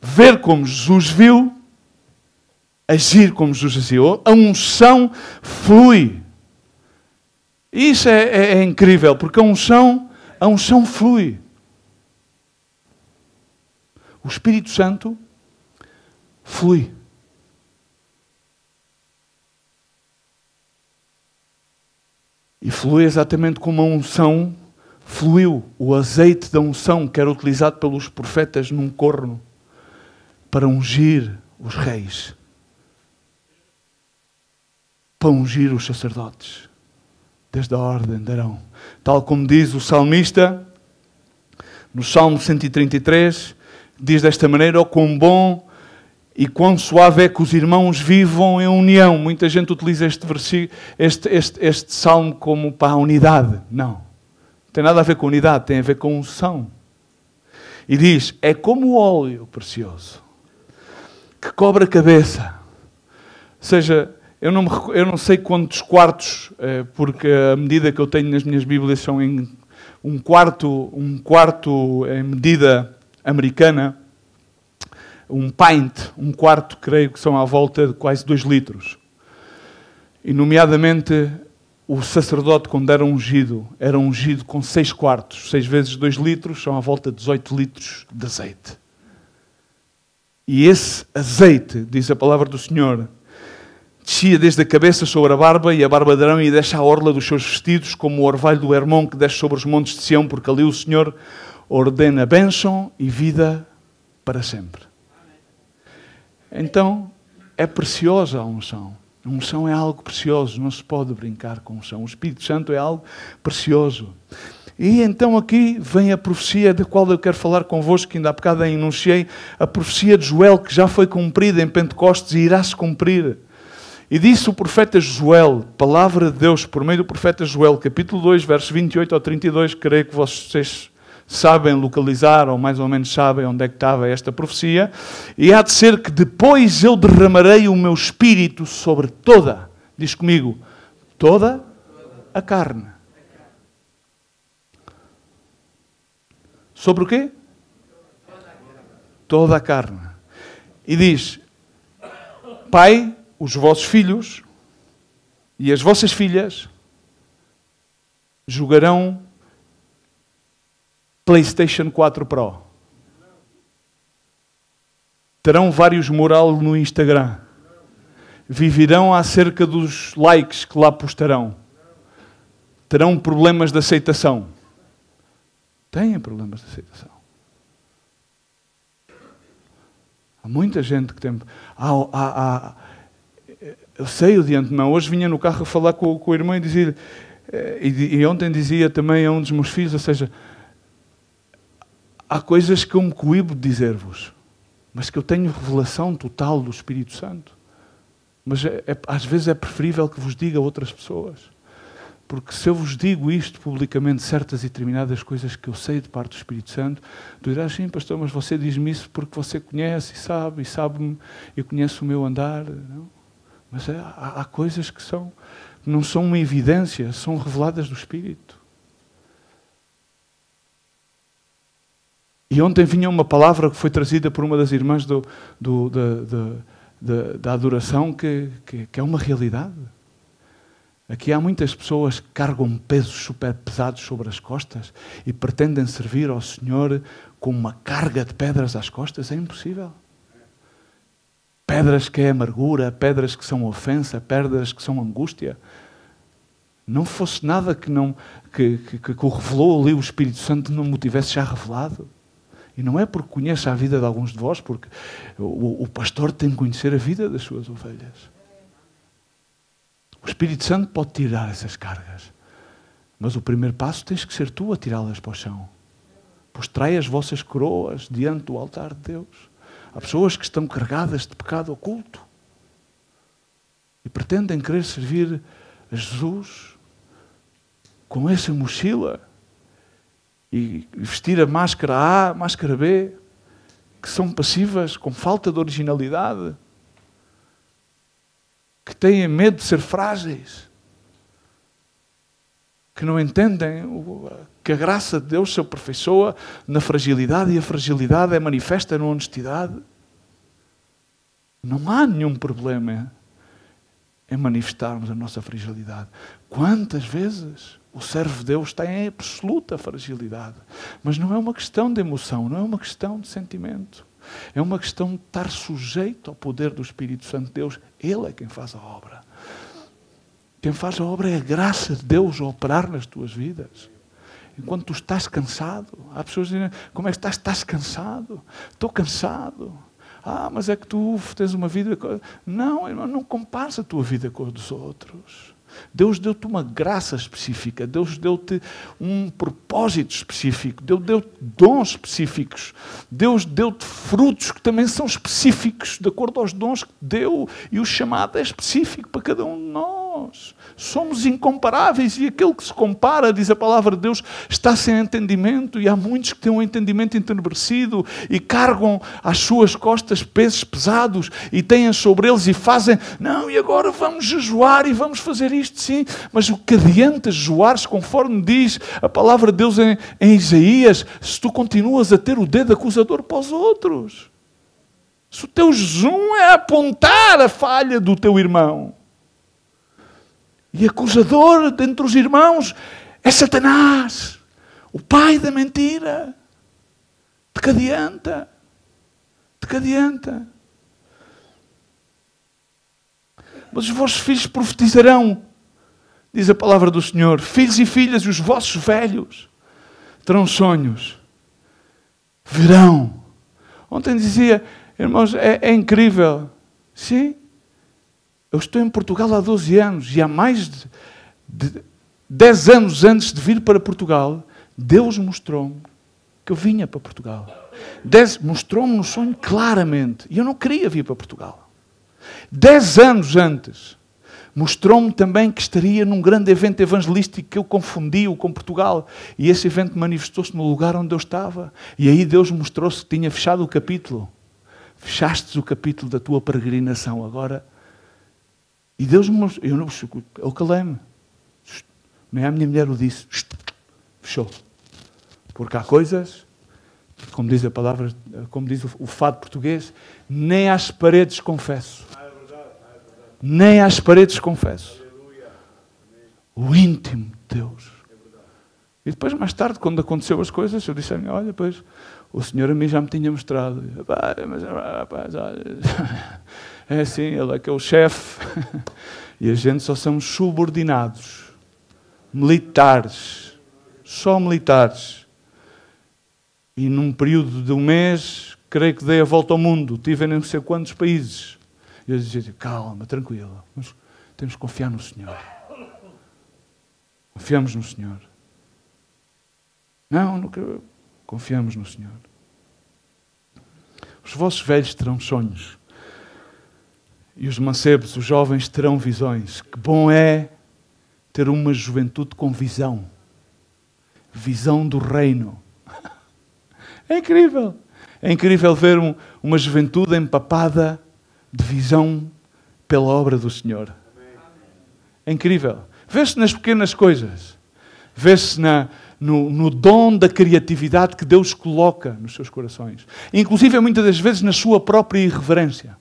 ver como Jesus viu, agir como Jesus agiu. A unção flui. E isso é incrível, porque a unção flui. O Espírito Santo flui. E flui exatamente como a unção fluiu. O azeite da unção que era utilizado pelos profetas num corno para ungir os reis. Para ungir os sacerdotes, desde a ordem de Arão. Tal como diz o salmista, no Salmo 133, diz desta maneira: oh, quão bom e quão suave é que os irmãos vivam em união. Muita gente utiliza este salmo como para a unidade. Não tem nada a ver com unidade, tem a ver com unção. E diz, é como o óleo precioso, que cobre a cabeça. Ou seja, eu não sei quantos quartos, porque a medida que eu tenho nas minhas Bíblias são em um quarto em medida americana, um pint, um quarto, creio que são à volta de quase 2 litros. E, nomeadamente, o sacerdote, quando era ungido com 6 quartos. 6 vezes 2 litros, são à volta de 18 litros de azeite. E esse azeite, diz a palavra do Senhor, descia desde a cabeça sobre a barba, e a barba de Arão e desce à orla dos seus vestidos, como o orvalho do Hermon que desce sobre os montes de Sião, porque ali o Senhor ordena bênção e vida para sempre. Então, é preciosa a unção. A unção é algo precioso, não se pode brincar com a unção. O Espírito Santo é algo precioso. E então aqui vem a profecia da qual eu quero falar convosco, que ainda há bocado enunciei, a profecia de Joel, que já foi cumprida em Pentecostes e irá-se cumprir. E disse o profeta Joel, palavra de Deus, por meio do profeta Joel, capítulo 2, versos 28 ao 32, creio que vocês sabem localizar, ou mais ou menos sabem onde é que estava esta profecia. E há de ser que depois eu derramarei o meu espírito sobre toda, diz comigo, toda a carne. Sobre o quê? Toda a carne. E diz, Pai, os vossos filhos e as vossas filhas jogarão PlayStation 4 Pro. Terão vários murais no Instagram. Viverão acerca dos likes que lá postarão. Terão problemas de aceitação. Têm problemas de aceitação. Há muita gente que tem... Eu sei o de antemão. Hoje vinha no carro a falar com o irmão e dizia... E ontem dizia também a um dos meus filhos, ou seja... Há coisas que eu me coíbo de dizer-vos, mas que eu tenho revelação total do Espírito Santo. Mas às vezes é preferível que vos diga a outras pessoas. Porque se eu vos digo isto publicamente, certas e determinadas coisas que eu sei de parte do Espírito Santo, tu dirás, sim, pastor, mas você diz-me isso porque você conhece e sabe-me, e conhece o meu andar. Não? Mas há coisas que não são uma evidência, são reveladas do Espírito. E ontem vinha uma palavra que foi trazida por uma das irmãs da adoração que é uma realidade. Aqui há muitas pessoas que carregam pesos super pesados sobre as costas e pretendem servir ao Senhor com uma carga de pedras às costas. É impossível. Pedras que é amargura, pedras que são ofensa, pedras que são angústia. Não fosse nada que o revelou ali o Espírito Santo não me tivesse já revelado. E não é porque conheça a vida de alguns de vós, porque o pastor tem que conhecer a vida das suas ovelhas. O Espírito Santo pode tirar essas cargas. Mas o primeiro passo tens que ser tu a tirá-las para o chão. Postrai as vossas coroas diante do altar de Deus. Há pessoas que estão carregadas de pecado oculto. E pretendem querer servir a Jesus com essa mochila. E vestir a máscara A, a máscara B, que são passivas, com falta de originalidade, que têm medo de ser frágeis, que não entendem que a graça de Deus se aperfeiçoa na fragilidade e a fragilidade é manifesta na honestidade. Não há nenhum problema em manifestarmos a nossa fragilidade. Quantas vezes o servo de Deus está em absoluta fragilidade. Mas não é uma questão de emoção, não é uma questão de sentimento. É uma questão de estar sujeito ao poder do Espírito Santo de Deus. Ele é quem faz a obra. Quem faz a obra é a graça de Deus a operar nas tuas vidas. Enquanto tu estás cansado, há pessoas que dizem, como é que estás? Estás cansado? Estou cansado. Mas é que tu tens uma vida... Não, irmão, não compares a tua vida com a dos outros. Deus deu-te uma graça específica, Deus deu-te um propósito específico, Deus deu-te dons específicos, Deus deu-te frutos que também são específicos, de acordo aos dons que te deu, e o chamado é específico para cada um de nós. Somos incomparáveis e aquele que se compara, diz a palavra de Deus, está sem entendimento, e há muitos que têm um entendimento entenebrecido e carregam às suas costas pesos pesados e têm sobre eles e fazem, não, e agora vamos jejuar e vamos fazer isto, sim, mas o que adianta jejuares, conforme diz a palavra de Deus em Isaías, se tu continuas a ter o dedo acusador para os outros? Se o teu jejum é apontar a falha do teu irmão, e acusador dentre os irmãos é Satanás, o pai da mentira. De que adianta? De que adianta? Mas os vossos filhos profetizarão, diz a palavra do Senhor. Filhos e filhas, e os vossos velhos terão sonhos. Verão. Ontem dizia, irmãos, é incrível. Sim. Eu estou em Portugal há 12 anos e há mais de 10 anos antes de vir para Portugal, Deus mostrou-me que eu vinha para Portugal. Mostrou-me no sonho claramente. E eu não queria vir para Portugal. 10 anos antes, mostrou-me também que estaria num grande evento evangelístico que eu confundi-o com Portugal. E esse evento manifestou-se no lugar onde eu estava. E aí Deus mostrou-se que tinha fechado o capítulo. Fechaste o capítulo da tua peregrinação agora. E Deus me mostrou. Eu calei-me. Nem a minha mulher o disse. Fechou. Porque há coisas, como diz a palavra, como diz o fado português, nem às paredes confesso. Nem às paredes confesso. O íntimo de Deus. E depois, mais tarde, quando aconteceu as coisas, eu disse a mim, olha, pois, o Senhor a mim já me tinha mostrado. Mas, rapaz, olha, é assim, ele é que é o chefe. E a gente só somos subordinados. Militares. Só militares. E num período de um mês, creio que dei a volta ao mundo. Estive em não sei quantos países. E eu dizia, calma, tranquilo, mas temos que confiar no Senhor. Confiamos no Senhor. Não confiamos no Senhor. Os vossos velhos terão sonhos. E os mancebos, os jovens, terão visões. Que bom é ter uma juventude com visão. Visão do reino. É incrível. É incrível ver uma juventude empapada de visão pela obra do Senhor. É incrível. Vê-se nas pequenas coisas. Vê-se no dom da criatividade que Deus coloca nos seus corações. Inclusive, muitas das vezes, na sua própria irreverência.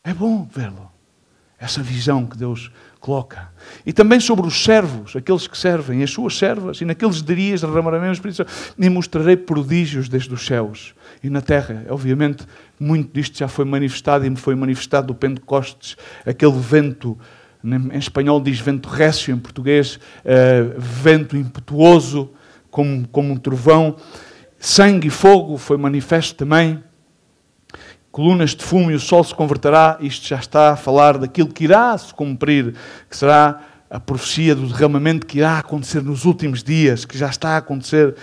É bom vê-lo. Essa visão que Deus coloca. E também sobre os servos, aqueles que servem, as suas servas, e naqueles dias derramarei o Espírito Santo, e mostrarei prodígios desde os céus e na terra. Obviamente, muito disto já foi manifestado e me foi manifestado do Pentecostes, aquele vento, em espanhol diz vento récio, em português, vento impetuoso, como um trovão. Sangue e fogo foi manifesto também. Colunas de fumo e o sol se converterá. Isto já está a falar daquilo que irá se cumprir, que será a profecia do derramamento que irá acontecer nos últimos dias, que já está a acontecer.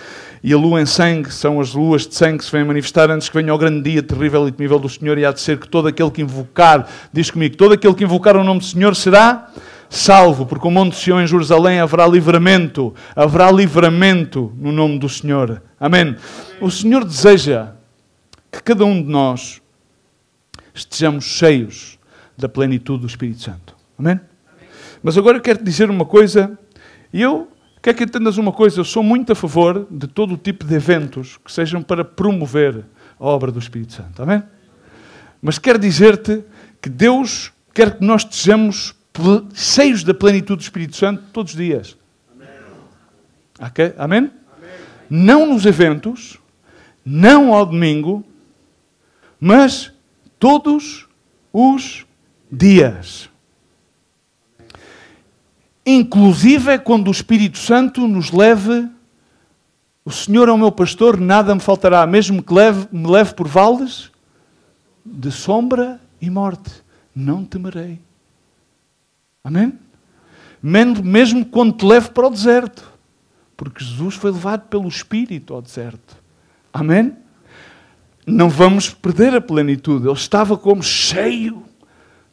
E a lua em sangue, são as luas de sangue que se vêm manifestar antes que venha o grande dia terrível e temível do Senhor, e há de ser que todo aquele que invocar, diz comigo, todo aquele que invocar o nome do Senhor será salvo, porque o monte de Sião em Jerusalém haverá livramento no nome do Senhor. Amém. O Senhor deseja que cada um de nós estejamos cheios da plenitude do Espírito Santo. Amém? Mas agora eu quero te dizer uma coisa, e eu quero que entendas uma coisa, eu sou muito a favor de todo o tipo de eventos que sejam para promover a obra do Espírito Santo. Amém? Mas quero dizer-te que Deus quer que nós estejamos cheios da plenitude do Espírito Santo todos os dias. Okay? Amém? Não nos eventos, não ao domingo, mas todos os dias. Inclusive quando o Espírito Santo nos leve, o Senhor é o meu pastor, nada me faltará, mesmo que me leve por vales de sombra e morte, não temerei. Amém? Mesmo quando te leve para o deserto, porque Jesus foi levado pelo Espírito ao deserto. Amém? Não vamos perder a plenitude. Ele estava como cheio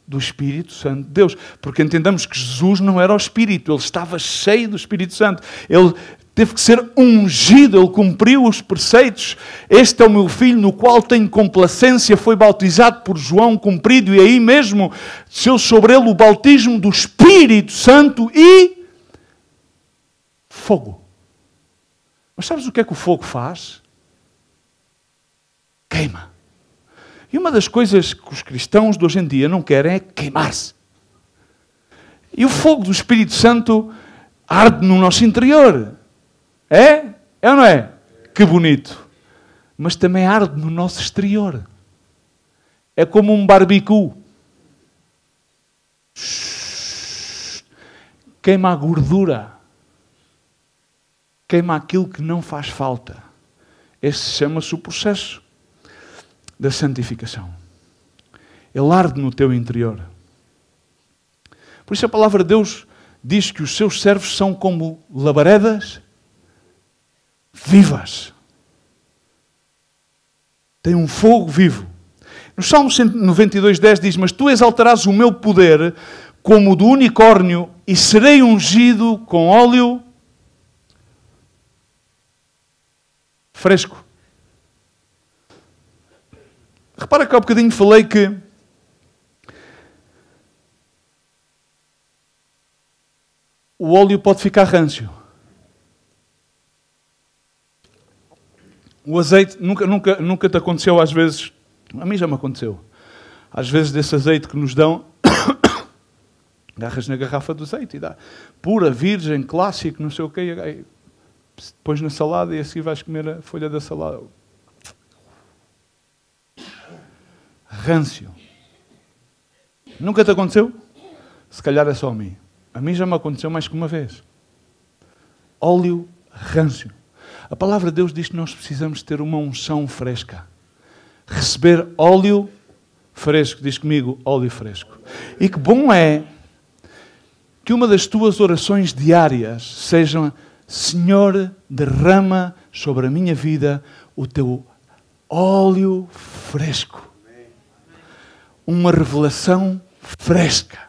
do Espírito Santo de Deus. Porque entendamos que Jesus não era o Espírito. Ele estava cheio do Espírito Santo. Ele teve que ser ungido. Ele cumpriu os preceitos. Este é o meu filho no qual tenho complacência. Foi bautizado por João cumprido. E aí mesmo desceu sobre ele o bautismo do Espírito Santo e fogo. Mas sabes o que é que o fogo faz? Queima. E uma das coisas que os cristãos de hoje em dia não querem é queimar-se. E o fogo do Espírito Santo arde no nosso interior. É? É ou não é? Que bonito. Mas também arde no nosso exterior. É como um barbecue. Queima a gordura. Queima aquilo que não faz falta. Esse chama-se o processo da santificação. Ele arde no teu interior. Por isso a palavra de Deus diz que os seus servos são como labaredas vivas. Tem um fogo vivo. No Salmo 92:10 diz: mas tu exaltarás o meu poder como o do unicórnio e serei ungido com óleo fresco. Repara que há bocadinho falei que o óleo pode ficar rancio. O azeite, nunca te aconteceu às vezes, a mim já me aconteceu, às vezes desse azeite que nos dão, agarras na garrafa do azeite e dá pura, virgem, clássico, não sei o quê, pões na salada e assim vais comer a folha da salada. Râncio. Nunca te aconteceu? Se calhar é só a mim. A mim já me aconteceu mais que uma vez. Óleo râncio. A palavra de Deus diz que nós precisamos ter uma unção fresca. Receber óleo fresco. Diz comigo, óleo fresco. E que bom é que uma das tuas orações diárias seja: Senhor, derrama sobre a minha vida o teu óleo fresco. Uma revelação fresca.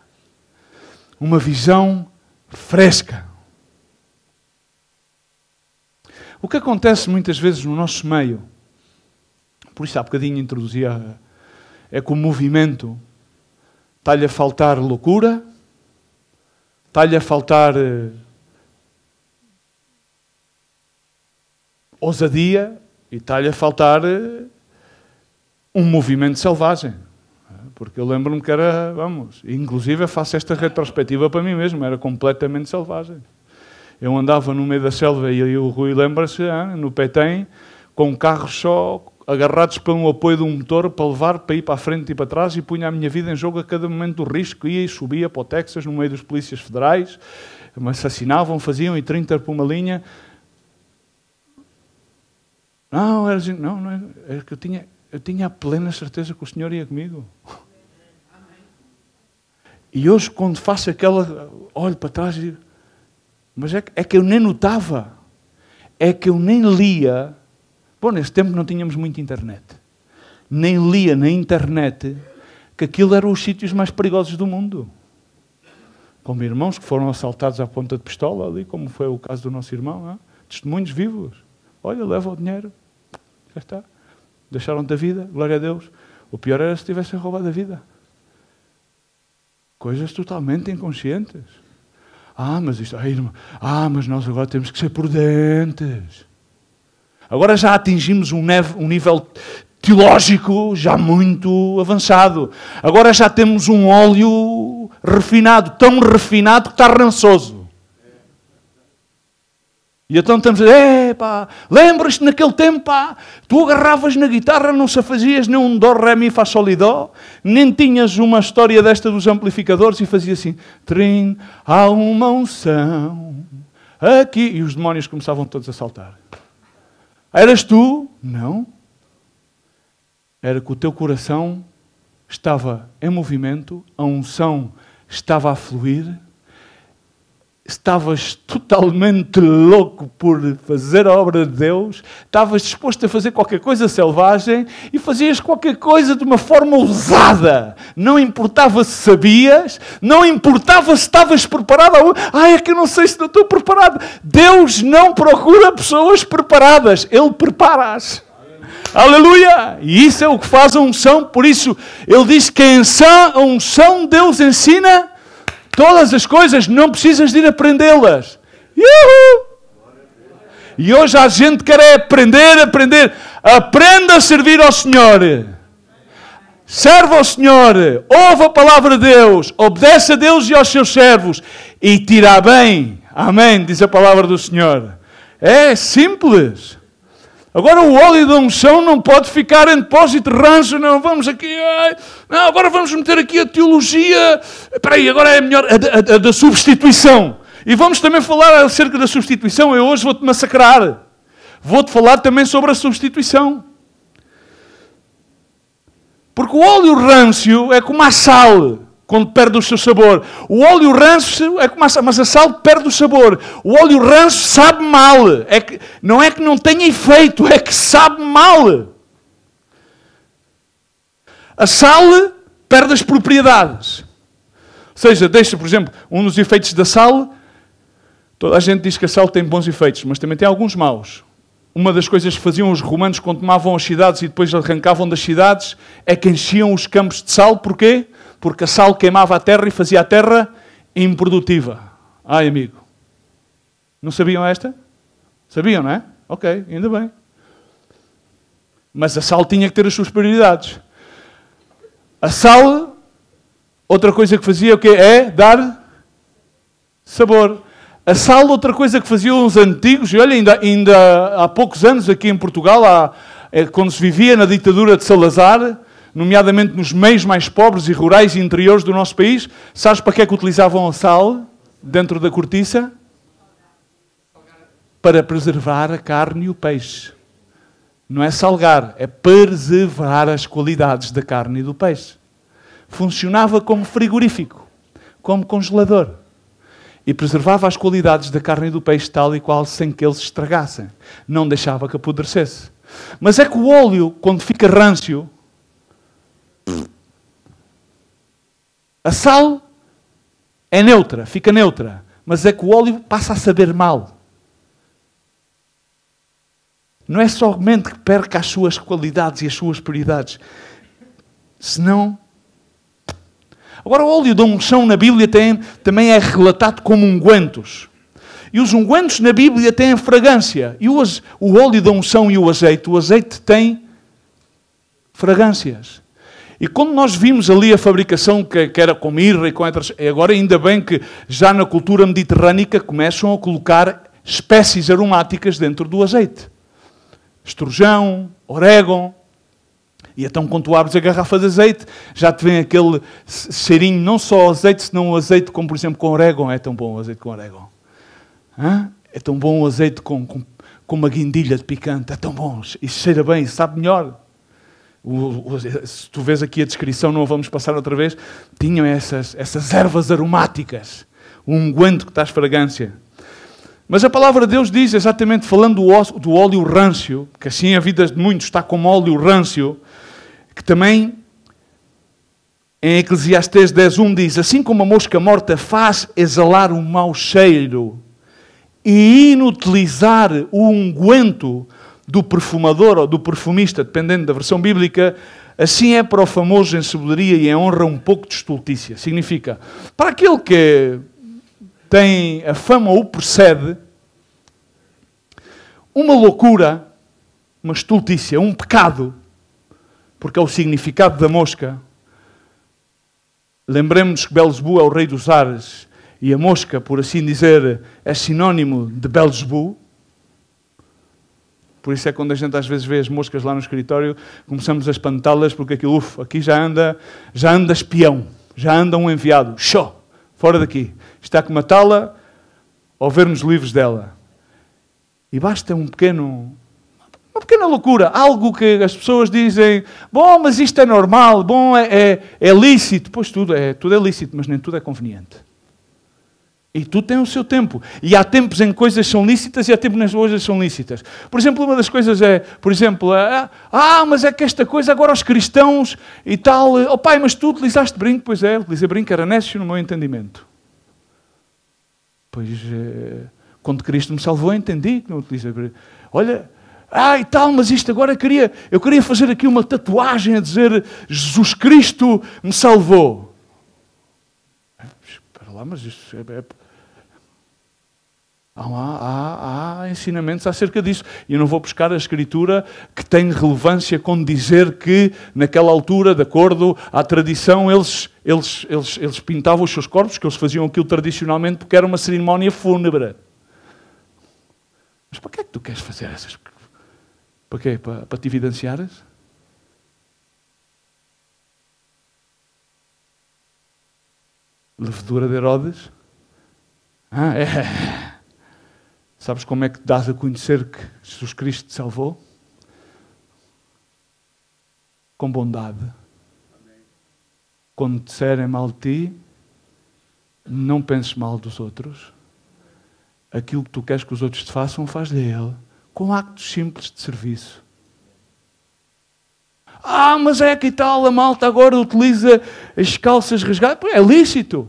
Uma visão fresca. O que acontece muitas vezes no nosso meio, por isso há bocadinho introduzia, é que o movimento está-lhe a faltar loucura, está-lhe a faltar ousadia e está-lhe a faltar um movimento selvagem. Porque eu lembro-me que era, inclusive eu faço esta retrospectiva para mim mesmo, era completamente selvagem. Eu andava no meio da selva e o Rui lembra-se, no Petém, com carros só agarrados pelo apoio de um motor para levar, para ir para a frente e para trás, e punha a minha vida em jogo a cada momento do risco. Ia e subia para o Texas, no meio dos polícias federais, me assassinavam, faziam e 30 por uma linha. Não, era que eu tinha a plena certeza que o Senhor ia comigo. E hoje, quando faço aquela, olho para trás e digo, mas é que eu nem notava, é que eu nem lia. Bom, nesse tempo não tínhamos muita internet. Nem lia na internet que aquilo eram os sítios mais perigosos do mundo. Como irmãos que foram assaltados à ponta de pistola ali, como foi o caso do nosso irmão. Testemunhos vivos. Olha, leva o dinheiro. Já está. Deixaram-te a vida, glória a Deus. O pior era se tivessem roubado a vida. Coisas totalmente inconscientes. Mas nós agora temos que ser prudentes. Agora já atingimos um nível teológico já muito avançado. Agora já temos um óleo refinado, tão refinado que está rançoso. E então estamos a dizer, lembras-te naquele tempo, tu agarravas na guitarra, não se fazias nem um dó, ré, mi, fá, sol e dó, nem tinhas uma história desta dos amplificadores e fazia assim, trim, há uma unção aqui. E os demónios começavam todos a saltar. Eras tu? Não. Era que o teu coração estava em movimento, a unção estava a fluir. Estavas totalmente louco por fazer a obra de Deus, estavas disposto a fazer qualquer coisa selvagem e fazias qualquer coisa de uma forma ousada. Não importava se sabias, não importava se estavas preparado. É que eu não sei se não estou preparado. Deus não procura pessoas preparadas, Ele prepara-as. Aleluia! E isso é o que faz a unção. Por isso, Ele diz que a unção Deus ensina todas as coisas, não precisas de ir aprendê-las. E hoje a gente quer aprender. Aprenda a servir ao Senhor. Serve ao Senhor. Ouve a palavra de Deus. Obedece a Deus e aos seus servos. E te irá bem. Amém, diz a palavra do Senhor. É simples. Agora o óleo da unção não pode ficar em depósito ranço, não, vamos aqui, não, agora vamos meter aqui a teologia, espera aí, agora é melhor a da substituição. E vamos também falar acerca da substituição, eu hoje vou-te massacrar. Vou-te falar também sobre a substituição. Porque o óleo rancio é como a sal, quando perde o seu sabor. O óleo ranço é como a sal, mas a sal perde o sabor. O óleo ranço sabe mal. Não é que não tenha efeito, é que sabe mal. A sal perde as propriedades. Ou seja, deixa, por exemplo, um dos efeitos da sal, toda a gente diz que a sal tem bons efeitos, mas também tem alguns maus. Uma das coisas que faziam os romanos quando tomavam as cidades e depois arrancavam das cidades é que enchiam os campos de sal. Porquê? Porque a sal queimava a terra e fazia a terra improdutiva. Ai, amigo. Não sabiam esta? Sabiam, não é? Ok, ainda bem. Mas a sal tinha que ter as suas prioridades. A sal, outra coisa que fazia o quê? É dar sabor. A sal, outra coisa que faziam os antigos, e olha, ainda há poucos anos aqui em Portugal, quando se vivia na ditadura de Salazar, nomeadamente nos meios mais pobres e rurais e interiores do nosso país, sabes para que é que utilizavam a sal dentro da cortiça? Para preservar a carne e o peixe. Não é salgar, é preservar as qualidades da carne e do peixe. Funcionava como frigorífico, como congelador. E preservava as qualidades da carne e do peixe tal e qual, sem que eles estragassem. Não deixava que apodrecesse. Mas é que o óleo, quando fica râncio, a sal é neutra, fica neutra. Mas é que o óleo passa a saber mal. Não é somente que perca as suas qualidades e as suas prioridades. Senão... Agora, o óleo da unção na Bíblia também é relatado como ungüentos. E os ungüentos na Bíblia têm fragrância. E o óleo da unção e o azeite tem fragrâncias. E quando nós vimos ali a fabricação que era com mirra e com outras... Agora, ainda bem que já na cultura mediterrânica começam a colocar espécies aromáticas dentro do azeite. Estrujão, orégano. E então, quando tu abres a garrafa de azeite, já te vem aquele cheirinho, não só azeite, senão o azeite, como por exemplo com orégano. É tão bom o azeite com orégano. É tão bom o azeite com uma guindilha de picante. É tão bom. E cheira bem, e sabe melhor. Se tu vês aqui a descrição, não a vamos passar outra vez, tinham essas ervas aromáticas. Um unguento que traz fragrância. Mas a palavra de Deus diz, exatamente falando do óleo râncio, que assim a vida de muitos está como óleo râncio, que também em Eclesiastes 10:1 diz, assim como a mosca morta faz exalar um mau cheiro e inutilizar o unguento do perfumador ou do perfumista, dependendo da versão bíblica, assim é para o famoso em sabedoria e em honra um pouco de estultícia. Significa, para aquele que tem a fama ou precede, uma loucura, uma estultícia, um pecado, porque é o significado da mosca. Lembremos que Belzebu é o rei dos ares e a mosca, por assim dizer, é sinónimo de Belzebu. Por isso é que quando a gente às vezes vê as moscas lá no escritório, começamos a espantá-las porque aquilo, aqui já anda espião, já anda um enviado. Show! Fora daqui. Está que matá-la ou ver nos livros dela. E basta uma pequena loucura. Algo que as pessoas dizem, bom, mas isto é normal, bom, é lícito. Pois tudo é lícito, mas nem tudo é conveniente. E tudo tem o seu tempo. E há tempos em que coisas são lícitas e há tempos em que coisas são lícitas. Por exemplo, uma das coisas é, mas é que esta coisa agora os cristãos e tal, oh pai, mas tu utilizaste brinco? Pois é, utilizei brinco, era nécio no meu entendimento. Pois, quando Cristo me salvou, entendi que não utilizei brinco. Olha, e tal, mas isto agora eu queria fazer aqui uma tatuagem a dizer Jesus Cristo me salvou. Espera lá, mas isto Há ensinamentos acerca disso. E eu não vou buscar a Escritura que tem relevância com dizer que, naquela altura, de acordo à tradição, eles pintavam os seus corpos, que eles faziam aquilo tradicionalmente porque era uma cerimónia fúnebre. Mas para que é que tu queres fazer essas coisas? Para quê? Para te evidenciares? Levedura de Herodes? Sabes como é que dás a conhecer que Jesus Cristo te salvou? Com bondade. Quando te disserem mal de ti, não penses mal dos outros. Aquilo que tu queres que os outros te façam, faz-lhe a ele, com actos simples de serviço. Mas é que tal, a malta agora utiliza as calças rasgadas. É lícito.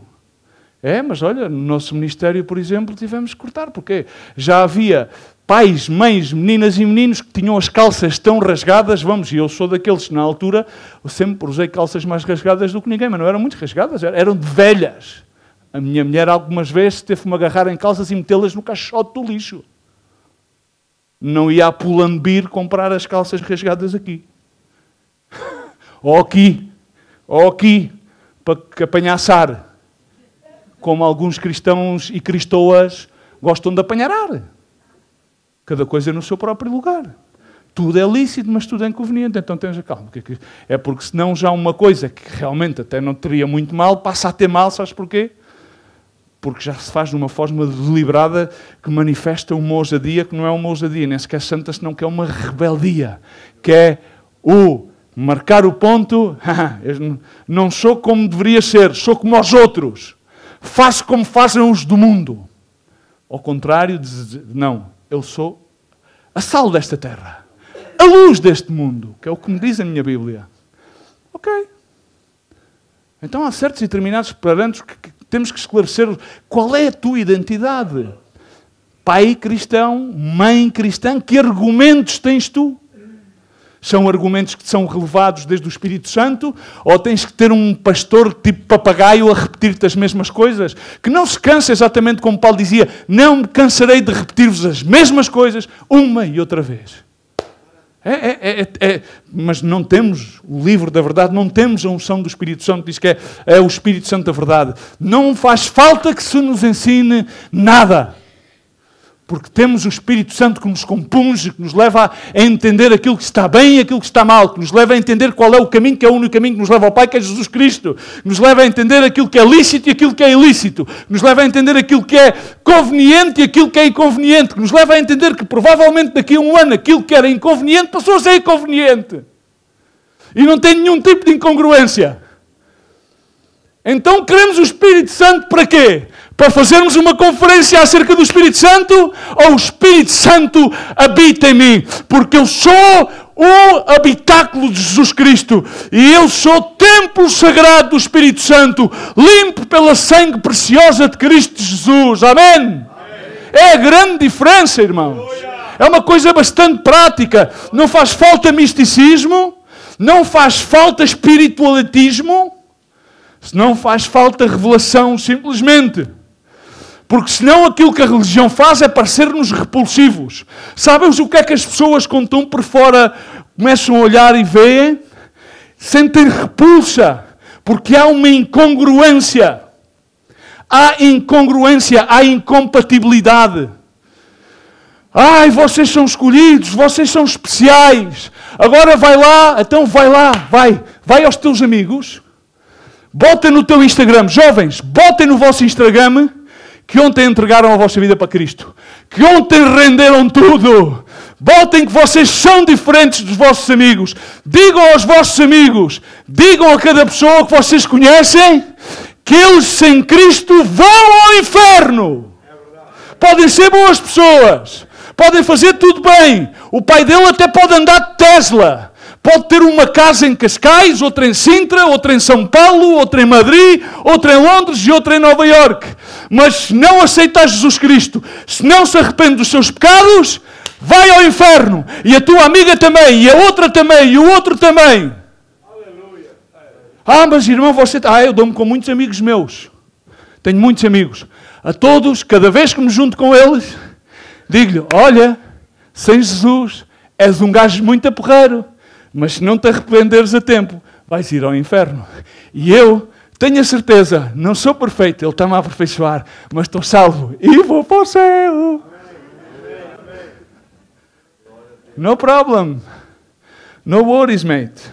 Mas olha, no nosso ministério, por exemplo, tivemos que cortar, porque já havia pais, mães, meninas e meninos que tinham as calças tão rasgadas, e eu sou daqueles que na altura eu sempre usei calças mais rasgadas do que ninguém, mas não eram muito rasgadas, eram de velhas. A minha mulher algumas vezes teve-me agarrar em calças e metê-las no caixote do lixo. Não ia a Pull&Bear comprar as calças rasgadas aqui. Ou aqui, para apanhar como alguns cristãos e cristoas gostam de apanhar ar. Cada coisa no seu próprio lugar. Tudo é lícito, mas tudo é inconveniente. Então tens a calma. É porque senão já uma coisa que realmente até não teria muito mal, passa a ter mal, sabes porquê? Porque já se faz de uma forma deliberada que manifesta uma ousadia que não é uma ousadia, nem sequer santa, senão que é uma rebeldia. Que é o marcar o ponto, eu não sou como deveria ser, sou como os outros. Faço como fazem os do mundo. Ao contrário, não, eu sou a sal desta terra, a luz deste mundo, que é o que me diz a minha Bíblia. Ok. Então há certos e determinados parâmetros que temos que esclarecer qual é a tua identidade. Pai cristão, mãe cristã, que argumentos tens tu? São argumentos que são relevados desde o Espírito Santo? Ou tens que ter um pastor tipo papagaio a repetir-te as mesmas coisas? Que não se cansa, exatamente como Paulo dizia, não me cansarei de repetir-vos as mesmas coisas uma e outra vez. Mas não temos o livro da verdade, não temos a unção do Espírito Santo, diz que é o Espírito Santo da verdade. Não faz falta que se nos ensine nada. Porque temos o Espírito Santo que nos compunge, que nos leva a entender aquilo que está bem e aquilo que está mal, que nos leva a entender qual é o caminho, que é o único caminho que nos leva ao Pai, que é Jesus Cristo, que nos leva a entender aquilo que é lícito e aquilo que é ilícito, que nos leva a entender aquilo que é conveniente e aquilo que é inconveniente, que nos leva a entender que provavelmente daqui a um ano aquilo que era inconveniente passou a ser inconveniente. E não tem nenhum tipo de incongruência. Então queremos o Espírito Santo para quê? Para fazermos uma conferência acerca do Espírito Santo? Ou o Espírito Santo habita em mim? Porque eu sou o habitáculo de Jesus Cristo. E eu sou o templo sagrado do Espírito Santo, limpo pela sangue preciosa de Cristo Jesus. Amém? É a grande diferença, irmãos. É uma coisa bastante prática. Não faz falta misticismo, não faz falta espiritualitismo, não faz falta revelação simplesmente. Porque senão aquilo que a religião faz é parecer-nos repulsivos. Sabes o que é que as pessoas, quando estão por fora, começam a olhar e veem? Sentem repulsa. Porque há uma incongruência. Há incongruência, há incompatibilidade. Ai, vocês são escolhidos, vocês são especiais. Agora vai lá, então vai lá, vai aos teus amigos. Botem no teu Instagram, jovens, botem no vosso Instagram que ontem entregaram a vossa vida para Cristo. Que ontem renderam tudo. Botem que vocês são diferentes dos vossos amigos. Digam aos vossos amigos, digam a cada pessoa que vocês conhecem, que eles sem Cristo vão ao inferno. Podem ser boas pessoas. Podem fazer tudo bem. O pai dele até pode andar de Tesla. Pode ter uma casa em Cascais, outra em Sintra, outra em São Paulo, outra em Madrid, outra em Londres e outra em Nova Iorque. Mas se não aceitar Jesus Cristo, se não se arrepende dos seus pecados, vai ao inferno. E a tua amiga também, e a outra também, e o outro também. Aleluia. Mas irmão, você... eu dou-me com muitos amigos meus. Tenho muitos amigos. A todos, cada vez que me junto com eles, digo-lhe, olha, sem Jesus, és um gajo muito aporreiro. Mas se não te arrependeres a tempo, vais ir ao inferno. E eu tenho a certeza, não sou perfeito, Ele está-me a aperfeiçoar, mas estou salvo e vou para o céu. No problem. No worries, mate.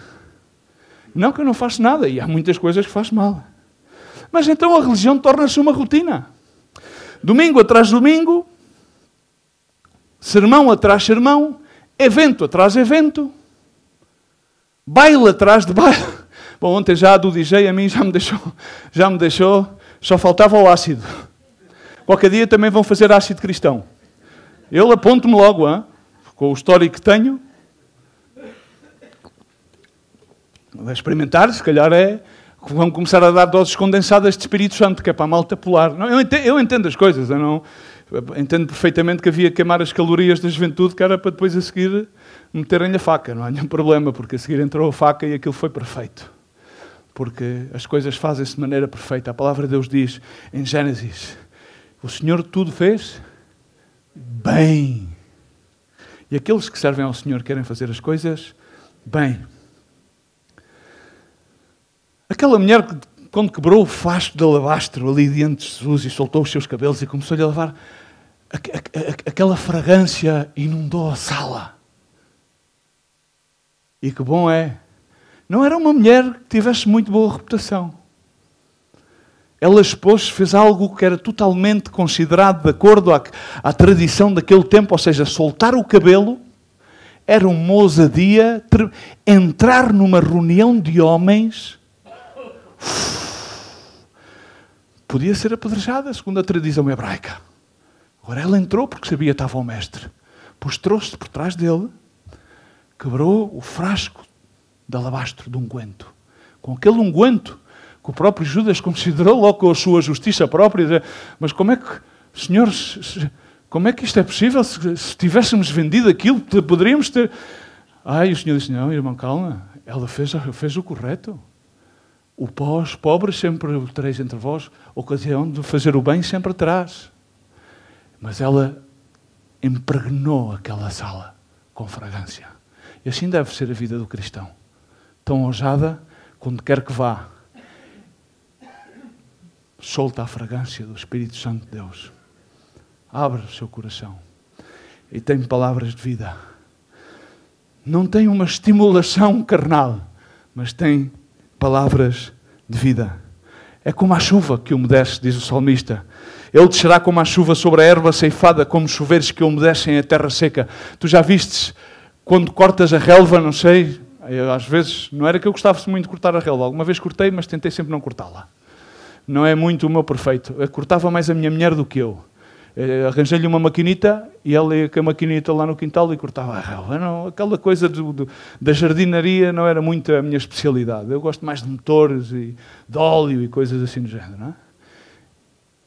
Não que eu não faço nada, e há muitas coisas que faço mal. Mas então a religião torna-se uma rotina. Domingo atrás domingo, sermão atrás sermão, evento atrás evento, baile atrás de baile. Bom, ontem já do DJ a mim já me deixou, só faltava o ácido. Qualquer dia também vão fazer ácido cristão. Eu aponto-me logo, com o histórico que tenho. Experimentar, se calhar vão começar a dar doses condensadas de Espírito Santo, que é para a malta pular. Não, eu entendo as coisas, eu entendo perfeitamente que havia que queimar as calorias da juventude, que era para depois a seguir meterem-lhe a faca. Não há nenhum problema, porque a seguir entrou a faca e aquilo foi perfeito. Porque as coisas fazem-se de maneira perfeita. A palavra de Deus diz em Gênesis: o Senhor tudo fez bem. E aqueles que servem ao Senhor querem fazer as coisas bem. Aquela mulher, quando quebrou o fasto de alabastro ali diante de Jesus e soltou os seus cabelos e começou-lhe a levar, aquela fragrância inundou a sala. E que bom é. Não era uma mulher que tivesse muito boa reputação. Ela expôs, fez algo que era totalmente considerado de acordo à tradição daquele tempo, ou seja, soltar o cabelo era uma ousadia, entrar numa reunião de homens podia ser apedrejada, segundo a tradição hebraica. Agora ela entrou porque sabia que estava o mestre. Postrou-se por trás dele, quebrou o frasco de alabastro de unguento. Com aquele unguento que o próprio Judas considerou logo com a sua justiça própria. Mas como é que, Senhor, como é que isto é possível? Se tivéssemos vendido aquilo, poderíamos ter... E o Senhor disse: não, irmão, calma. Ela fez o correto. O pobre sempre o tereis entre vós, ocasião de fazer o bem sempre terás. Mas ela impregnou aquela sala com fragrância. E assim deve ser a vida do cristão. Tão ousada, quando quer que vá, solta a fragrância do Espírito Santo de Deus. Abre o seu coração e tem palavras de vida. Não tem uma estimulação carnal, mas tem palavras de vida. É como a chuva que umedece, diz o salmista. Ele descerá como a chuva sobre a erva ceifada, como chuveiros que umedecem a terra seca. Tu já vistes, quando cortas a relva, não sei, às vezes, não era que eu gostasse muito de cortar a relva. Alguma vez cortei, mas tentei sempre não cortá-la. Não é muito o meu perfeito. Eu cortava mais a minha mulher do que eu. Arranjei-lhe uma maquinita e ela ia com a maquinita lá no quintal e cortava a relva. Não, aquela coisa da jardinaria não era muito a minha especialidade. Eu gosto mais de motores e de óleo e coisas assim do género, não é?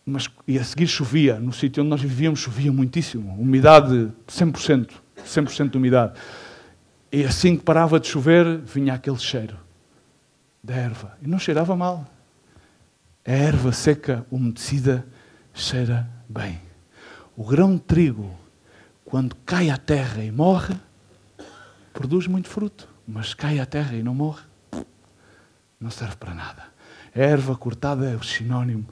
Mas, e a seguir chovia. No sítio onde nós vivíamos chovia muitíssimo. Umidade 100%. 100% de umidade. E assim que parava de chover, vinha aquele cheiro da erva. E não cheirava mal. A erva seca, umedecida, cheira bem. O grão de trigo, quando cai à terra e morre, produz muito fruto. Mas cai à terra e não morre, não serve para nada. A erva cortada é o sinónimo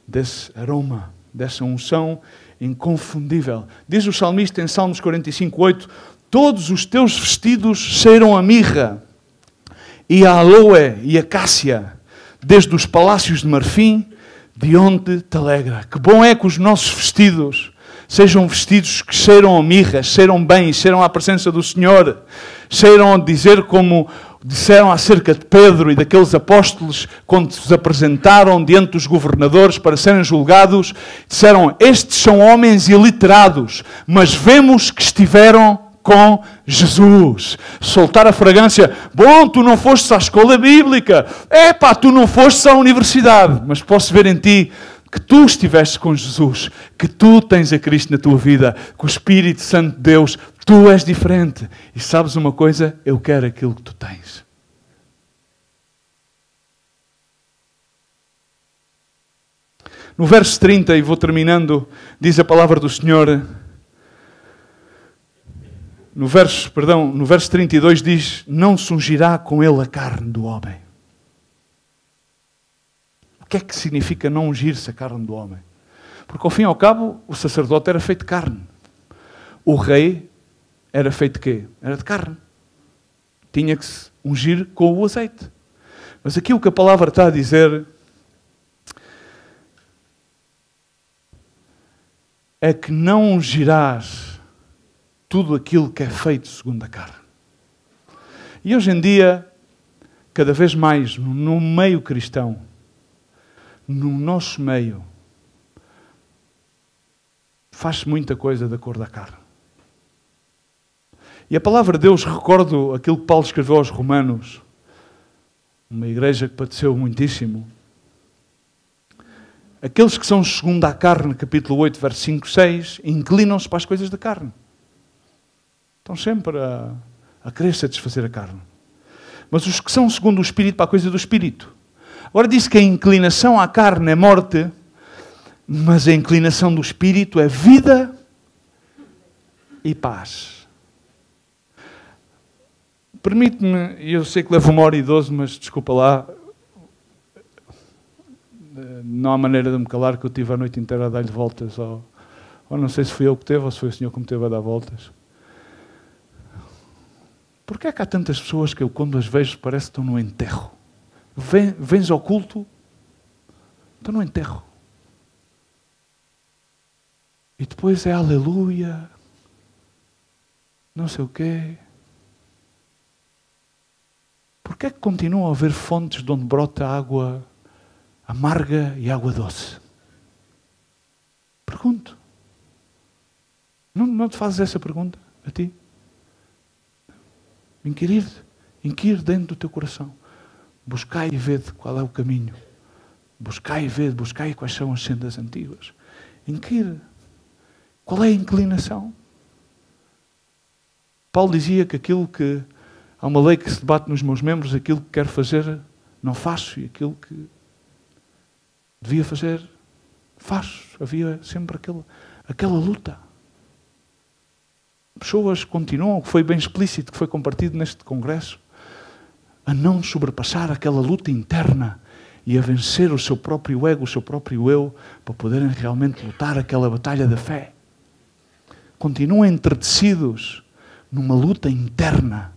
desse aroma, dessa unção inconfundível. Diz o salmista em Salmos 45:8: todos os teus vestidos cheiram a mirra, e a aloe e a cássia, desde os palácios de marfim, de onde te alegra. Que bom é que os nossos vestidos sejam vestidos que cheiram a mirra, cheiram bem, cheiram à presença do Senhor, cheiram a dizer como disseram acerca de Pedro e daqueles apóstolos quando se apresentaram diante dos governadores para serem julgados. Disseram: estes são homens iliterados, mas vemos que estiveram com Jesus. Soltar a fragrância. Bom, tu não fostes à escola bíblica. Tu não fostes à universidade. Mas posso ver em ti que tu estiveste com Jesus, que tu tens a Cristo na tua vida, que o Espírito Santo de Deus, tu és diferente. E sabes uma coisa? Eu quero aquilo que tu tens. No verso 30, e vou terminando, diz a palavra do Senhor. No verso 32 diz: não se ungirá com ele a carne do homem. O que é que significa não ungir-se a carne do homem? Porque ao fim e ao cabo o sacerdote era feito de carne. O rei era feito de quê? Era de carne. Tinha que se ungir com o azeite. Mas aqui o que a palavra está a dizer é que não ungirás tudo aquilo que é feito segundo a carne. E hoje em dia, cada vez mais no meio cristão, no nosso meio, faz-se muita coisa da cor da carne. E a palavra de Deus, recordo aquilo que Paulo escreveu aos Romanos, uma igreja que padeceu muitíssimo. Aqueles que são segundo a carne, capítulo 8, verso 5, 6, inclinam-se para as coisas da carne. Estão sempre a querer satisfazer a carne. Mas os que são segundo o Espírito, para a coisa do Espírito. Agora diz que a inclinação à carne é morte, mas a inclinação do Espírito é vida e paz. Permite-me, eu sei que levo 1h12, mas desculpa lá, não há maneira de me calar que eu tive a noite inteira a dar-lhe voltas, ou não sei se fui eu que teve, ou se foi o senhor que me teve a dar voltas. Porquê é que há tantas pessoas que eu, quando as vejo, parece que estão no enterro? Vens ao culto, estão no enterro. E depois é aleluia, não sei o quê. Porquê é que continuam a haver fontes de onde brota água amarga e água doce? Pergunto. Não te fazes essa pergunta a ti? Inquire dentro do teu coração. Buscai e vede qual é o caminho. Buscai e vede, buscai quais são as sendas antigas. Inquire. Qual é a inclinação? Paulo dizia que há uma lei que se debate nos meus membros, aquilo que quero fazer não faço, e aquilo que devia fazer faço. Havia sempre aquela luta. Pessoas continuam, que foi bem explícito, que foi compartido neste congresso, a não sobrepassar aquela luta interna e a vencer o seu próprio ego, o seu próprio eu, para poderem realmente lutar aquela batalha da fé. Continuam entretecidos numa luta interna.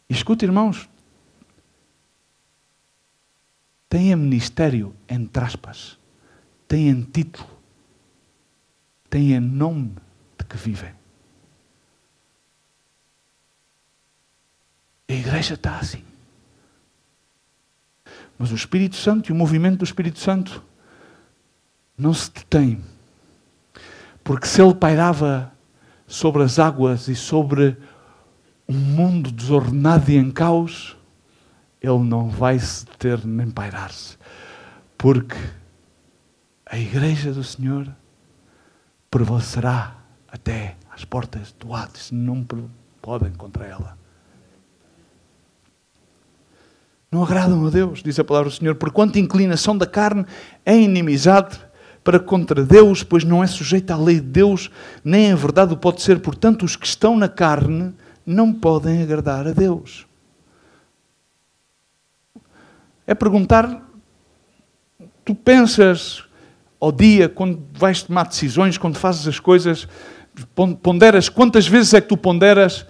E escuta, irmãos, têm ministério, entre aspas, têm título, têm nome de que vivem. A igreja está assim. Mas o Espírito Santo e o movimento do Espírito Santo não se detém. Porque se ele pairava sobre as águas e sobre um mundo desordenado e em caos, ele não vai se deter nem pairar-se. Porque a igreja do Senhor prevalecerá até às portas do Hades. Não podem contra ela. Não agradam a Deus, diz a palavra do Senhor, porquanto a inclinação da carne é inimizade para contra Deus, pois não é sujeita à lei de Deus, nem a verdade o pode ser. Portanto, os que estão na carne não podem agradar a Deus. É perguntar, tu pensas ao dia, quando vais tomar decisões, quando fazes as coisas, ponderas, quantas vezes é que tu ponderas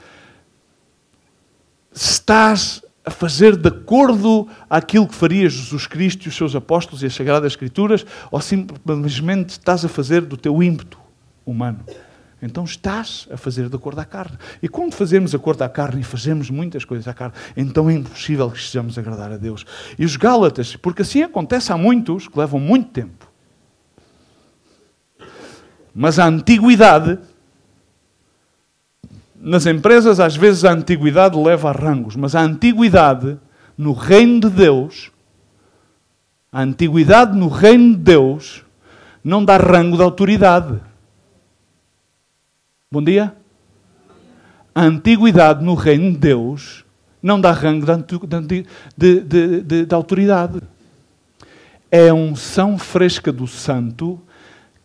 se estás a fazer de acordo àquilo que faria Jesus Cristo e os seus apóstolos e as Sagradas Escrituras, ou simplesmente estás a fazer do teu ímpeto humano? Então estás a fazer de acordo à carne. E quando fazemos de acordo à carne, e fazemos muitas coisas à carne, então é impossível que estejamos a agradar a Deus. E os Gálatas, porque assim acontece a muitos, que levam muito tempo. Mas a antiguidade, nas empresas, às vezes a antiguidade leva a rangos, mas a antiguidade no reino de Deus, a antiguidade no reino de Deus não dá rango de autoridade. Bom dia? A antiguidade no reino de Deus não dá rango de autoridade. É a unção fresca do santo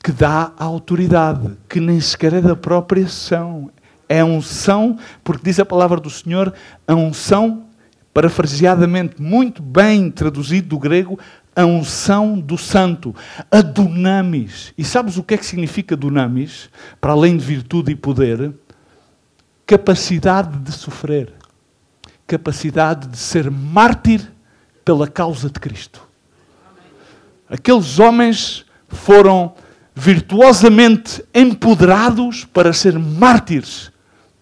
que dá a autoridade, que nem sequer é da própria ação. É a unção, porque diz a palavra do Senhor, a unção, parafraseadamente, muito bem traduzido do grego, a unção do santo, a dunamis. E sabes o que é que significa dunamis? Para além de virtude e poder, capacidade de sofrer, capacidade de ser mártir pela causa de Cristo. Aqueles homens foram virtuosamente empoderados para ser mártires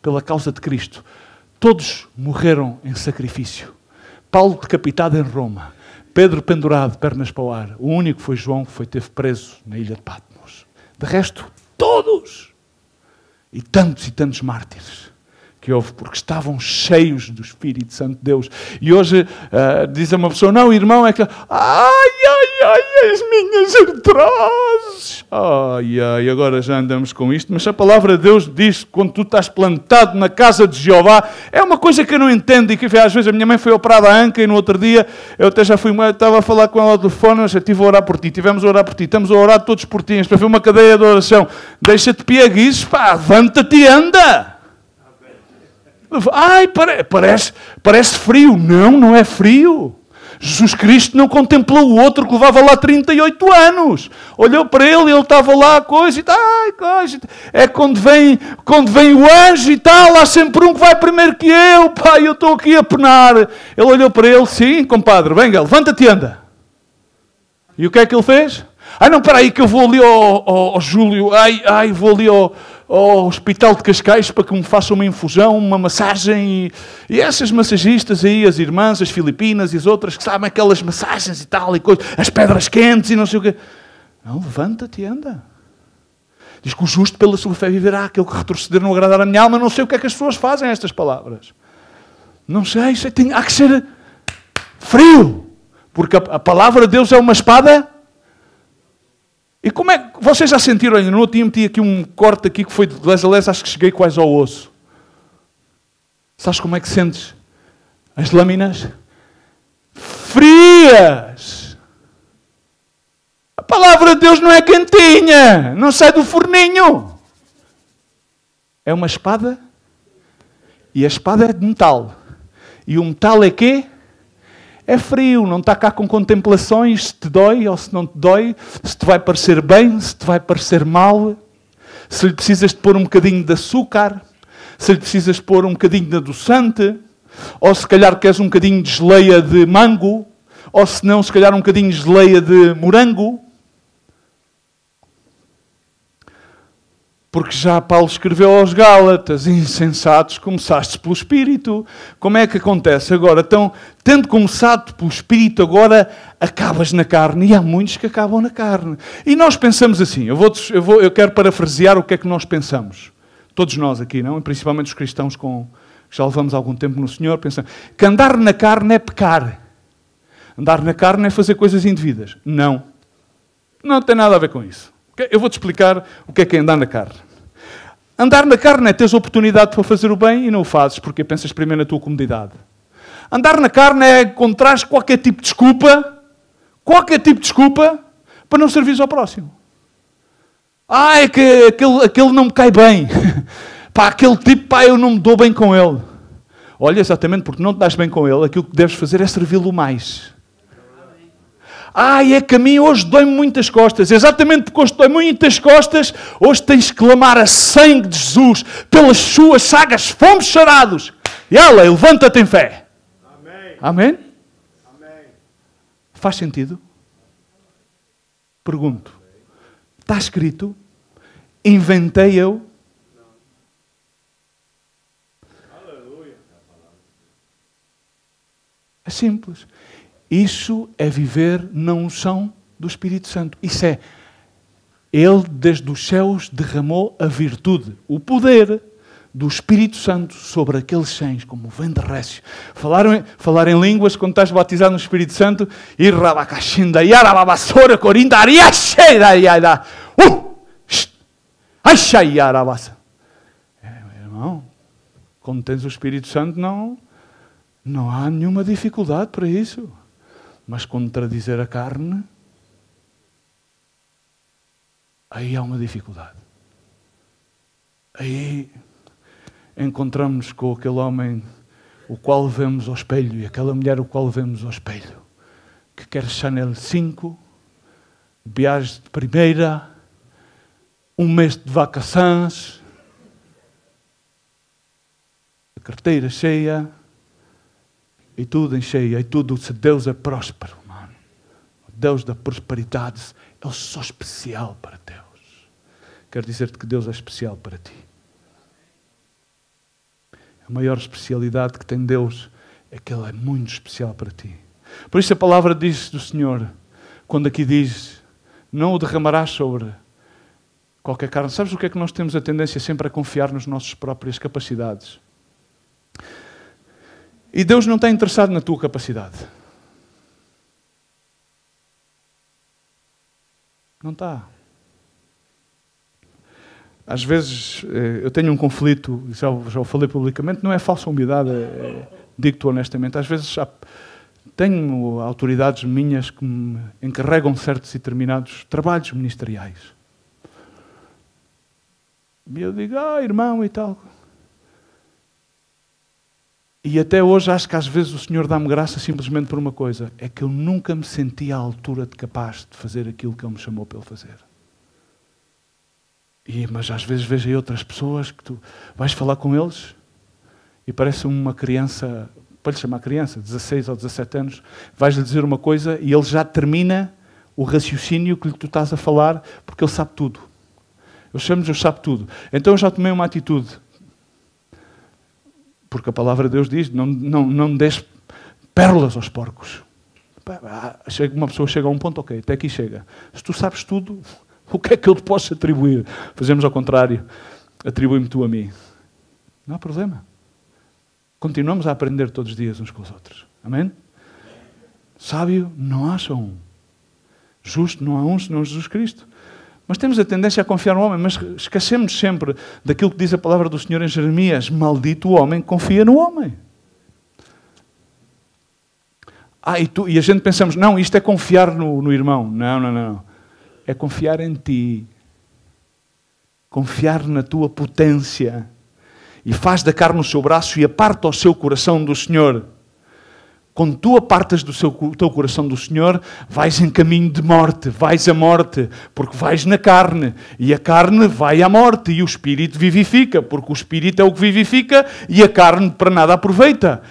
pela causa de Cristo. Todos morreram em sacrifício. Paulo decapitado em Roma. Pedro pendurado, pernas para o ar. O único foi João, que esteve preso na ilha de Patmos. De resto, todos. E tantos mártires. Que que houve, porque estavam cheios do Espírito Santo de Deus. E hoje diz a uma pessoa, não, irmão, é que... as minhas artroses. Agora já andamos com isto. Mas a palavra de Deus diz que quando tu estás plantado na casa de Jeová, é uma coisa que eu não entendo. E que às vezes a minha mãe foi operada a anca e no outro dia eu até já estava a falar com ela ao telefone, já estive a orar por ti, tivemos a orar por ti, estamos a orar todos por ti, para ver uma cadeia de oração. Deixa-te pieguices, pá, levanta-te e anda. Parece frio. Não, não é frio. Jesus Cristo não contemplou o outro que levava lá 38 anos. Olhou para ele e ele estava lá, coisa e tal. É quando vem o anjo e tal, há sempre um que vai primeiro que eu. Pai, eu estou aqui a penar. Ele olhou para ele, sim, compadre, venga, levanta-te e anda. E o que é que ele fez? Não, espera aí que eu vou ali ao Júlio. Vou ali ao Hospital de Cascais para que me façam uma infusão, uma massagem. E essas massagistas aí, as irmãs, as filipinas e as outras que sabem aquelas massagens e tal, e coisa, as pedras quentes e não sei o quê. Não, levanta-te e anda. Diz que o justo pela sua fé viverá, aquele que retroceder não agradar a minha alma. Não sei o que é que as pessoas fazem a estas palavras. Não sei, há que ser frio. Porque a palavra de Deus é uma espada. E como é que... Vocês já sentiram, olha, no outro dia meti aqui um corte aqui que foi de les a les, acho que cheguei quase ao osso. Sabes como é que sentes? As lâminas frias. A palavra de Deus não é quentinha, não sai do forninho. É uma espada e a espada é de metal. E o metal é quê? É frio, não está cá com contemplações se te dói ou se não te dói, se te vai parecer bem, se te vai parecer mal, se lhe precisas de pôr um bocadinho de açúcar, se lhe precisas de pôr um bocadinho de adoçante, ou se calhar queres um bocadinho de geleia de mango, ou se não, se calhar um bocadinho de geleia de morango. Porque já Paulo escreveu aos Gálatas, insensatos, começastes pelo Espírito. Como é que acontece agora? Então, tendo começado pelo Espírito, agora acabas na carne. E há muitos que acabam na carne. E nós pensamos assim, eu quero parafrasear o que é que nós pensamos. Todos nós aqui, não? E principalmente os cristãos que já levamos algum tempo no Senhor, pensamos que andar na carne é pecar. Andar na carne é fazer coisas indevidas. Não. Não tem nada a ver com isso. Eu vou-te explicar o que é andar na carne. Andar na carne é teres oportunidade para fazer o bem e não o fazes porque pensas primeiro na tua comodidade. Andar na carne é encontrares qualquer tipo de desculpa para não servires ao próximo. É que aquele não me cai bem. Aquele tipo, eu não me dou bem com ele. Olha, exatamente porque não te dás bem com ele, aquilo que deves fazer é servi-lo mais. É que a mim hoje dói-me muitas costas. Exatamente porque hoje dói muitas costas, hoje tens que clamar a sangue de Jesus. Pelas suas chagas fomos sarados. E ela, levanta-te em fé. Amém? Amém? Amém. Faz sentido? Pergunto. Está escrito? Inventei eu? Aleluia. É simples. Isso é viver na unção do Espírito Santo. Isso é, Ele desde os céus derramou a virtude, o poder do Espírito Santo sobre aqueles cães, como vento récio. Falar em línguas, quando estás batizado no Espírito Santo, irmão, quando tens o Espírito Santo, não há nenhuma dificuldade para isso. Mas contradizer a carne, aí há uma dificuldade. Aí encontramos com aquele homem o qual vemos ao espelho e aquela mulher o qual vemos ao espelho, que quer Chanel 5, viagem de primeira, um mês de vacações, a carteira cheia, e tudo em cheia, e tudo, se Deus é próspero, mano. O Deus da prosperidade é só especial para Deus. Quero dizer-te que Deus é especial para ti. A maior especialidade que tem Deus é que Ele é muito especial para ti. Por isso a palavra diz do Senhor, quando aqui diz, não o derramarás sobre qualquer carne. Sabes o que é que nós temos a tendência sempre a confiar nas nossas próprias capacidades? E Deus não está interessado na tua capacidade. Não está. Às vezes eu tenho um conflito, já o falei publicamente, não é falsa humildade, digo-te honestamente. Às vezes tenho autoridades minhas que me encarregam certos e determinados trabalhos ministeriais. E eu digo, irmão e tal. E até hoje acho que às vezes o Senhor dá-me graça simplesmente por uma coisa, é que eu nunca me senti à altura de capaz de fazer aquilo que Ele me chamou para Ele fazer. Mas às vezes vejo aí outras pessoas que tu vais falar com eles e parece uma criança, para lhe chamar criança, 16 ou 17 anos, vais-lhe dizer uma coisa e ele já termina o raciocínio que tu estás a falar porque ele sabe tudo. Eu chamo-lhe, sabe tudo. Então eu já tomei uma atitude. Porque a palavra de Deus diz, não des pérolas aos porcos. Uma pessoa chega a um ponto, ok, até aqui chega. Se tu sabes tudo, o que é que eu te posso atribuir? Fazemos ao contrário. Atribui-me tu a mim. Não há problema. Continuamos a aprender todos os dias uns com os outros. Amém? Sábio, não há só um. Justo, não há um senão Jesus Cristo. Mas temos a tendência a confiar no homem, mas esquecemos sempre daquilo que diz a palavra do Senhor em Jeremias. Maldito o homem que confia no homem. E a gente pensamos, não, isto é confiar no irmão. Não. É confiar em ti. Confiar na tua potência. E faz da carne o seu braço e aparta o seu coração do Senhor. Quando tu apartas do teu coração do Senhor, vais em caminho de morte, vais à morte, porque vais na carne, e a carne vai à morte, e o Espírito vivifica, porque o Espírito é o que vivifica, e a carne para nada aproveita.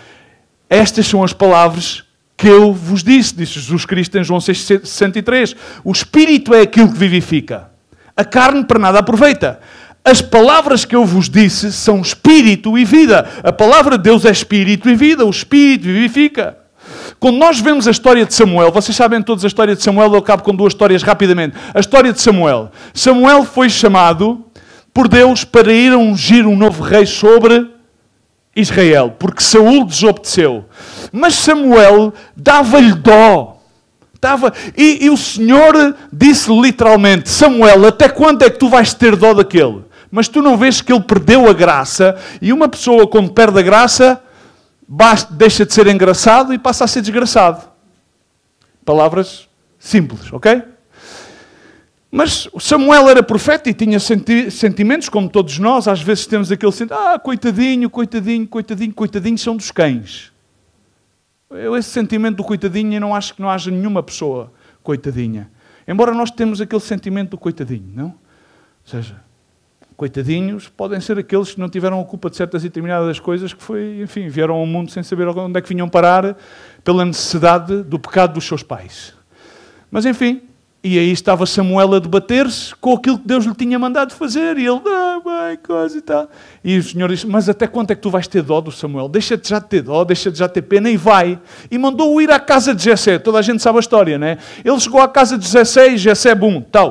Estas são as palavras que eu vos disse Jesus Cristo em João 6,63. O Espírito é aquilo que vivifica, a carne para nada aproveita. As palavras que eu vos disse são espírito e vida. A palavra de Deus é espírito e vida. O espírito vivifica. Quando nós vemos a história de Samuel, vocês sabem todos a história de Samuel, eu acabo com duas histórias rapidamente. A história de Samuel. Samuel foi chamado por Deus para ir a ungir um novo rei sobre Israel, porque Saul desobedeceu. Mas Samuel dava-lhe dó. E o Senhor disse literalmente, Samuel, até quando é que tu vais ter dó daquele? Mas tu não vês que ele perdeu a graça, e uma pessoa quando perde a graça, deixa de ser engraçado e passa a ser desgraçado. Palavras simples, ok? Mas Samuel era profeta e tinha sentimentos como todos nós, às vezes temos aquele sentimento, coitadinho são dos cães. Esse sentimento do coitadinho, eu não acho que não haja nenhuma pessoa coitadinha. Embora nós temos aquele sentimento do coitadinho, não? Ou seja, coitadinhos podem ser aqueles que não tiveram a culpa de certas e determinadas coisas que vieram ao mundo sem saber onde é que vinham parar pela necessidade do pecado dos seus pais. Mas enfim, e aí estava Samuel a debater-se com aquilo que Deus lhe tinha mandado fazer. E ele, coisa e tal. E o Senhor disse, mas até quando é que tu vais ter dó do Samuel? Deixa-te já ter dó, deixa-te já ter pena, e vai. E mandou-o ir à casa de Jessé. Toda a gente sabe a história, não é? Ele chegou à casa de Jessé e Jessé,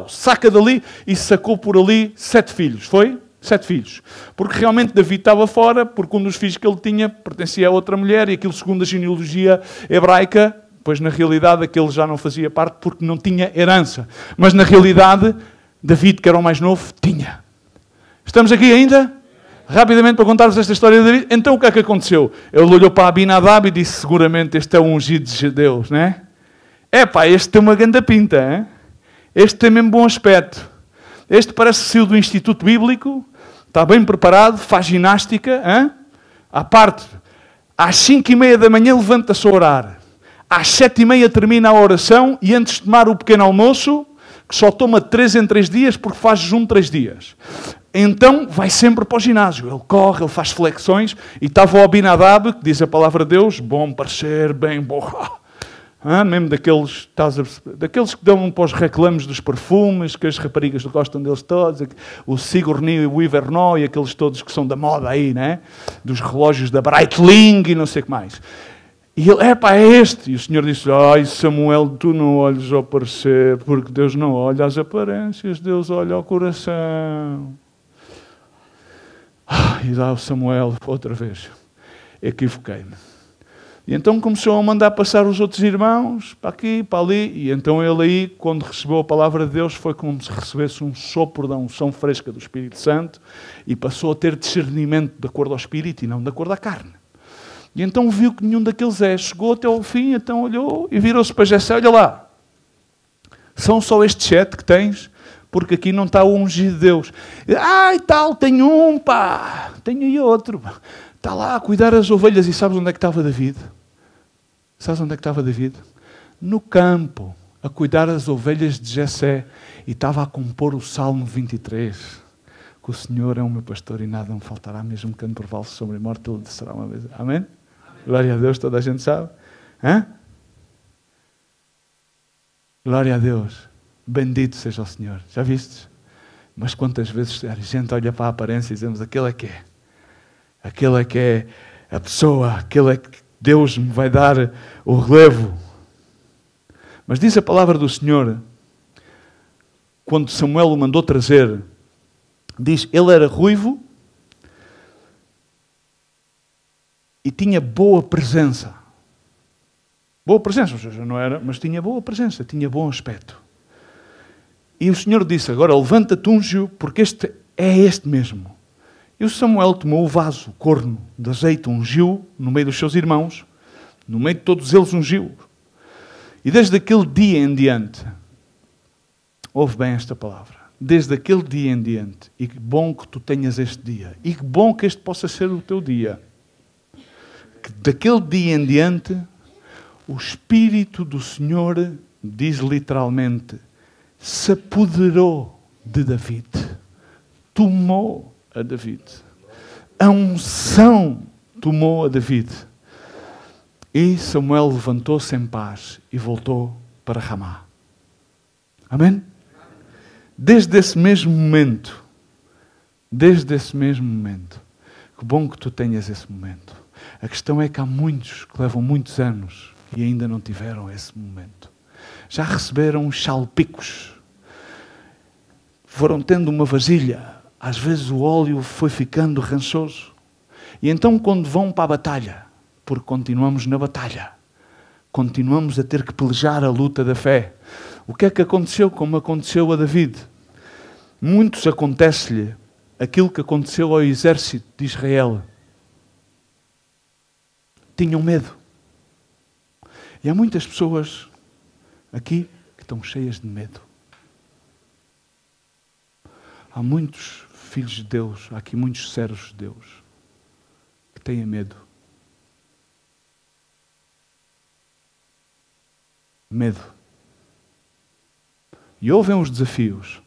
saca dali, e sacou por ali 7 filhos. Foi? 7 filhos. Porque realmente Davi estava fora, porque um dos filhos que ele tinha pertencia a outra mulher, e aquilo segundo a genealogia hebraica, pois na realidade aquele já não fazia parte porque não tinha herança. Mas na realidade, Davi, que era o mais novo, tinha. Estamos aqui ainda? Rapidamente para contar-vos esta história de Davi. Então o que é que aconteceu? Ele olhou para Abinadab e disse, seguramente este é o ungido de Deus, não é? Este tem uma grande pinta, hein? Este tem mesmo bom aspecto. Este parece que saiu do Instituto Bíblico, está bem preparado, faz ginástica, hein? À parte, às 5h30 da manhã levanta-se a orar. Às 7h30 termina a oração e antes de tomar o pequeno almoço, que só toma 3 em 3 dias porque faz jejum 3 dias. Então vai sempre para o ginásio. Ele corre, ele faz flexões e estava o Abinadab, que diz a palavra de Deus, bom parecer, bem bom. Mesmo daqueles que dão para os reclames dos perfumes, que as raparigas gostam deles todos, o Sigourney Weaver e aqueles todos que são da moda aí, né? Dos relógios da Breitling e não sei o que mais. E ele, é este. E o Senhor disse, Samuel, tu não olhes ao parecer, porque Deus não olha às aparências, Deus olha ao coração. E dá o Samuel, outra vez, equivoquei-me. E então começou a mandar passar os outros irmãos para aqui, para ali. E então ele aí, quando recebeu a palavra de Deus, foi como se recebesse um sopro da unção fresca do Espírito Santo e passou a ter discernimento de acordo ao Espírito e não de acordo à carne. E então viu que nenhum daqueles chegou até ao fim, então olhou e virou-se para Jessé, olha lá, são só estes 7 que tens, porque aqui não está o ungido de Deus. E tal, tenho um, pá, tenho aí outro. Está lá a cuidar das ovelhas. E sabes onde é que estava David? Sabes onde é que estava David? No campo, a cuidar das ovelhas de Jessé. E estava a compor o Salmo 23. Que o Senhor é o meu pastor e nada me faltará, mesmo que ande por vale sobre a morte, ele será uma vez. Amém? Amém? Glória a Deus, toda a gente sabe. Hã? Glória a Deus. Bendito seja o Senhor. Já vistes? Mas quantas vezes a gente olha para a aparência e dizemos, aquele é que é. Aquele é que é a pessoa, aquele é que Deus me vai dar o relevo. Mas diz a palavra do Senhor, quando Samuel o mandou trazer, diz, ele era ruivo e tinha boa presença. Boa presença, ou seja, não era, mas tinha boa presença, tinha bom aspecto. E o Senhor disse, agora levanta-te, unge-o, porque este é este mesmo. E o Samuel tomou o vaso, o corno de azeite, ungiu no meio dos seus irmãos, no meio de todos eles ungiu. E desde aquele dia em diante, ouve bem esta palavra, desde aquele dia em diante, e que bom que tu tenhas este dia, e que bom que este possa ser o teu dia, que daquele dia em diante, o Espírito do Senhor, diz literalmente, se apoderou de David, tomou a David. A unção tomou a David. E Samuel levantou-se em paz e voltou para Ramá. Amém? Desde esse mesmo momento, que bom que tu tenhas esse momento. A questão é que há muitos que levam muitos anos e ainda não tiveram esse momento. Já receberam os salpicos. Foram tendo uma vasilha. Às vezes o óleo foi ficando rançoso. E então quando vão para a batalha, porque continuamos na batalha, continuamos a ter que pelejar a luta da fé. O que é que aconteceu como aconteceu a David? Muitos acontece-lhe aquilo que aconteceu ao exército de Israel. Tinham medo. E há muitas pessoas aqui que estão cheias de medo. Há muitos filhos de Deus, há aqui muitos servos de Deus que têm medo. Medo. E ouvem os desafios,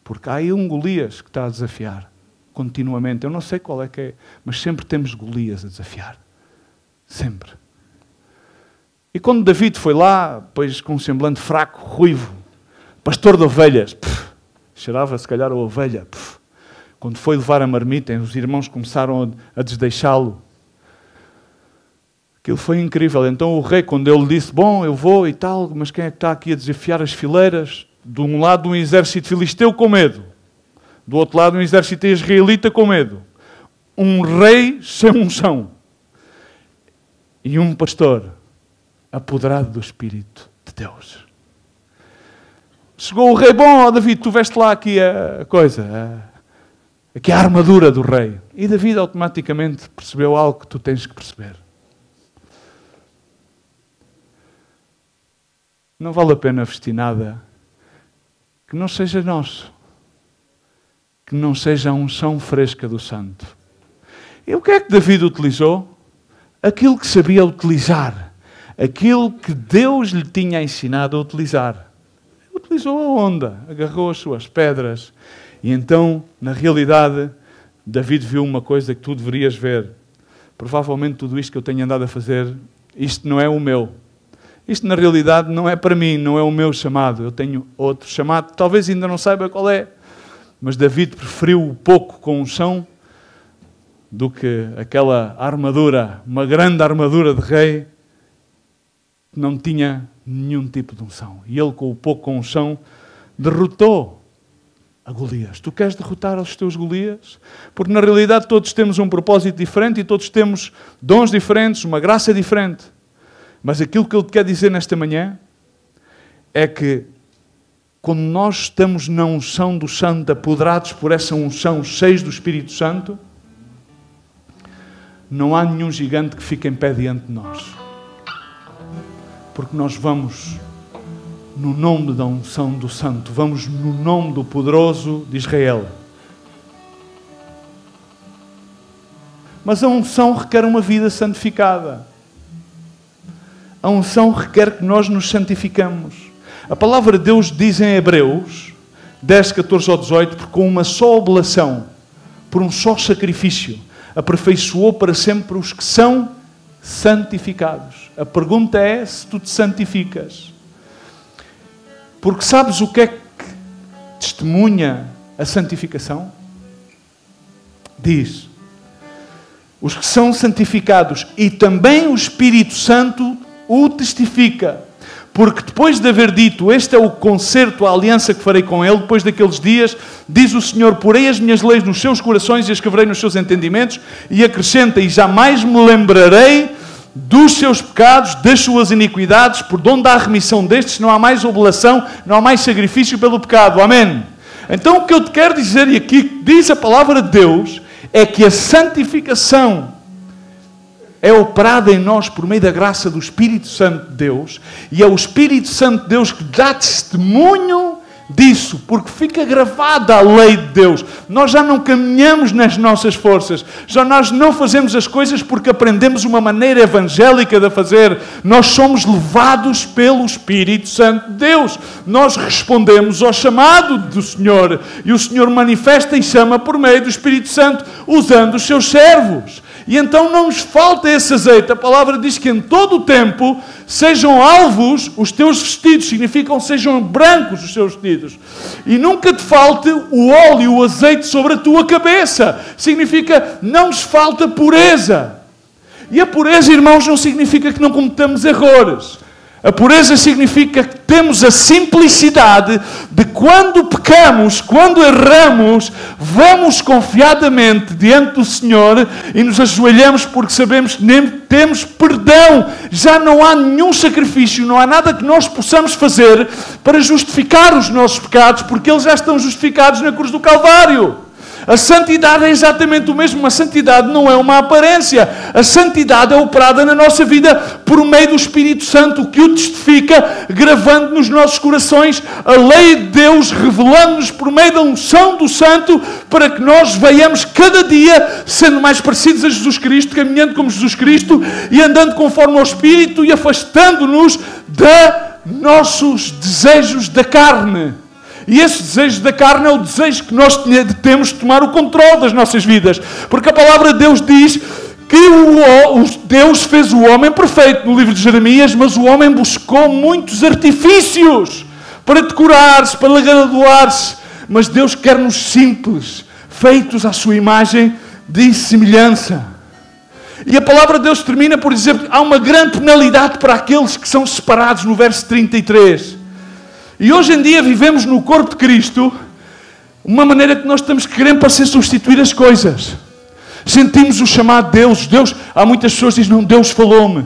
porque há aí um Golias que está a desafiar continuamente. Eu não sei qual é que é, mas sempre temos Golias a desafiar. Sempre. E quando David foi lá, pois com um semblante fraco, ruivo, pastor de ovelhas, cheirava se calhar a ovelha. Quando foi levar a marmita, os irmãos começaram a desdeixá-lo. Aquilo foi incrível. Então o rei, quando ele disse, bom, eu vou e tal, mas quem é que está aqui a desafiar as fileiras? De um lado um exército filisteu com medo, do outro lado um exército israelita com medo. Um rei sem unção e um pastor apoderado do Espírito de Deus. Chegou o rei, bom, David, tu veste lá aqui a coisa, aqui a armadura do rei. E David automaticamente percebeu algo que tu tens que perceber. Não vale a pena vestir nada que não seja nosso, que não seja a unção fresca do Santo. E o que é que David utilizou? Aquilo que sabia utilizar, aquilo que Deus lhe tinha ensinado a utilizar. Utilizou a onda, agarrou as suas pedras e então, na realidade, David viu uma coisa que tu deverias ver. Provavelmente tudo isto que eu tenho andado a fazer, isto não é o meu. Isto na realidade não é para mim, não é o meu chamado. Eu tenho outro chamado, talvez ainda não saiba qual é, mas David preferiu o pouco com unção do que aquela armadura, uma grande armadura de rei, que não tinha nenhum tipo de unção. E ele, com o pouco com unção, derrotou a Golias. Tu queres derrotar os teus Golias? Porque na realidade todos temos um propósito diferente e todos temos dons diferentes, uma graça diferente. Mas aquilo que eu te quero dizer nesta manhã é que quando nós estamos na unção do Santo, apoderados por essa unção, cheios do Espírito Santo, não há nenhum gigante que fique em pé diante de nós. Porque nós vamos no nome da unção do Santo, vamos no nome do poderoso de Israel. Mas a unção requer uma vida santificada. A unção requer que nós nos santificamos. A palavra de Deus diz em Hebreus 10, 14 ou 18, porque com uma só oblação, por um só sacrifício, aperfeiçoou para sempre os que são santificados. A pergunta é se tu te santificas. Porque sabes o que é que testemunha a santificação? Diz: os que são santificados, e também o Espírito Santo o testifica. Porque depois de haver dito, este é o concerto, a aliança que farei com ele, depois daqueles dias, diz o Senhor, porei as minhas leis nos seus corações e as escreverei nos seus entendimentos, e acrescenta, e jamais me lembrarei dos seus pecados, das suas iniquidades, por onde há remissão destes, não há mais oblação, não há mais sacrifício pelo pecado. Amém? Então o que eu te quero dizer, e aqui diz a palavra de Deus, é que a santificação é operada em nós por meio da graça do Espírito Santo de Deus, e é o Espírito Santo de Deus que dá testemunho disso, porque fica gravada a lei de Deus. Nós já não caminhamos nas nossas forças, já nós não fazemos as coisas porque aprendemos uma maneira evangélica de fazer. Nós somos levados pelo Espírito Santo de Deus. Nós respondemos ao chamado do Senhor, e o Senhor manifesta e chama por meio do Espírito Santo, usando os seus servos. E então não nos falta esse azeite. A palavra diz que em todo o tempo sejam alvos os teus vestidos, significam sejam brancos os teus vestidos. E nunca te falte o óleo, o azeite sobre a tua cabeça. Significa não nos falta pureza. E a pureza, irmãos, não significa que não cometamos erros. A pureza significa que temos a simplicidade de quando pecamos, quando erramos, vamos confiadamente diante do Senhor e nos ajoelhamos porque sabemos que nem temos perdão. Já não há nenhum sacrifício, não há nada que nós possamos fazer para justificar os nossos pecados, porque eles já estão justificados na cruz do Calvário. A santidade é exatamente o mesmo. A santidade não é uma aparência. A santidade é operada na nossa vida por meio do Espírito Santo, que o testifica, gravando nos nossos corações a lei de Deus, revelando-nos por meio da unção do Santo, para que nós venhamos cada dia sendo mais parecidos a Jesus Cristo, caminhando como Jesus Cristo e andando conforme ao Espírito e afastando-nos de nossos desejos da carne. E esse desejo da carne é o desejo que nós temos de tomar o controle das nossas vidas. Porque a palavra de Deus diz que Deus fez o homem perfeito no livro de Jeremias, mas o homem buscou muitos artifícios para decorar-se, para graduar-se. Mas Deus quer-nos simples, feitos à sua imagem de semelhança. E a palavra de Deus termina por dizer que há uma grande penalidade para aqueles que são separados, no verso 33. E hoje em dia vivemos no corpo de Cristo uma maneira que nós estamos querendo para ser substituir as coisas. Sentimos o chamado de Deus. Há muitas pessoas que dizem, não, Deus falou-me.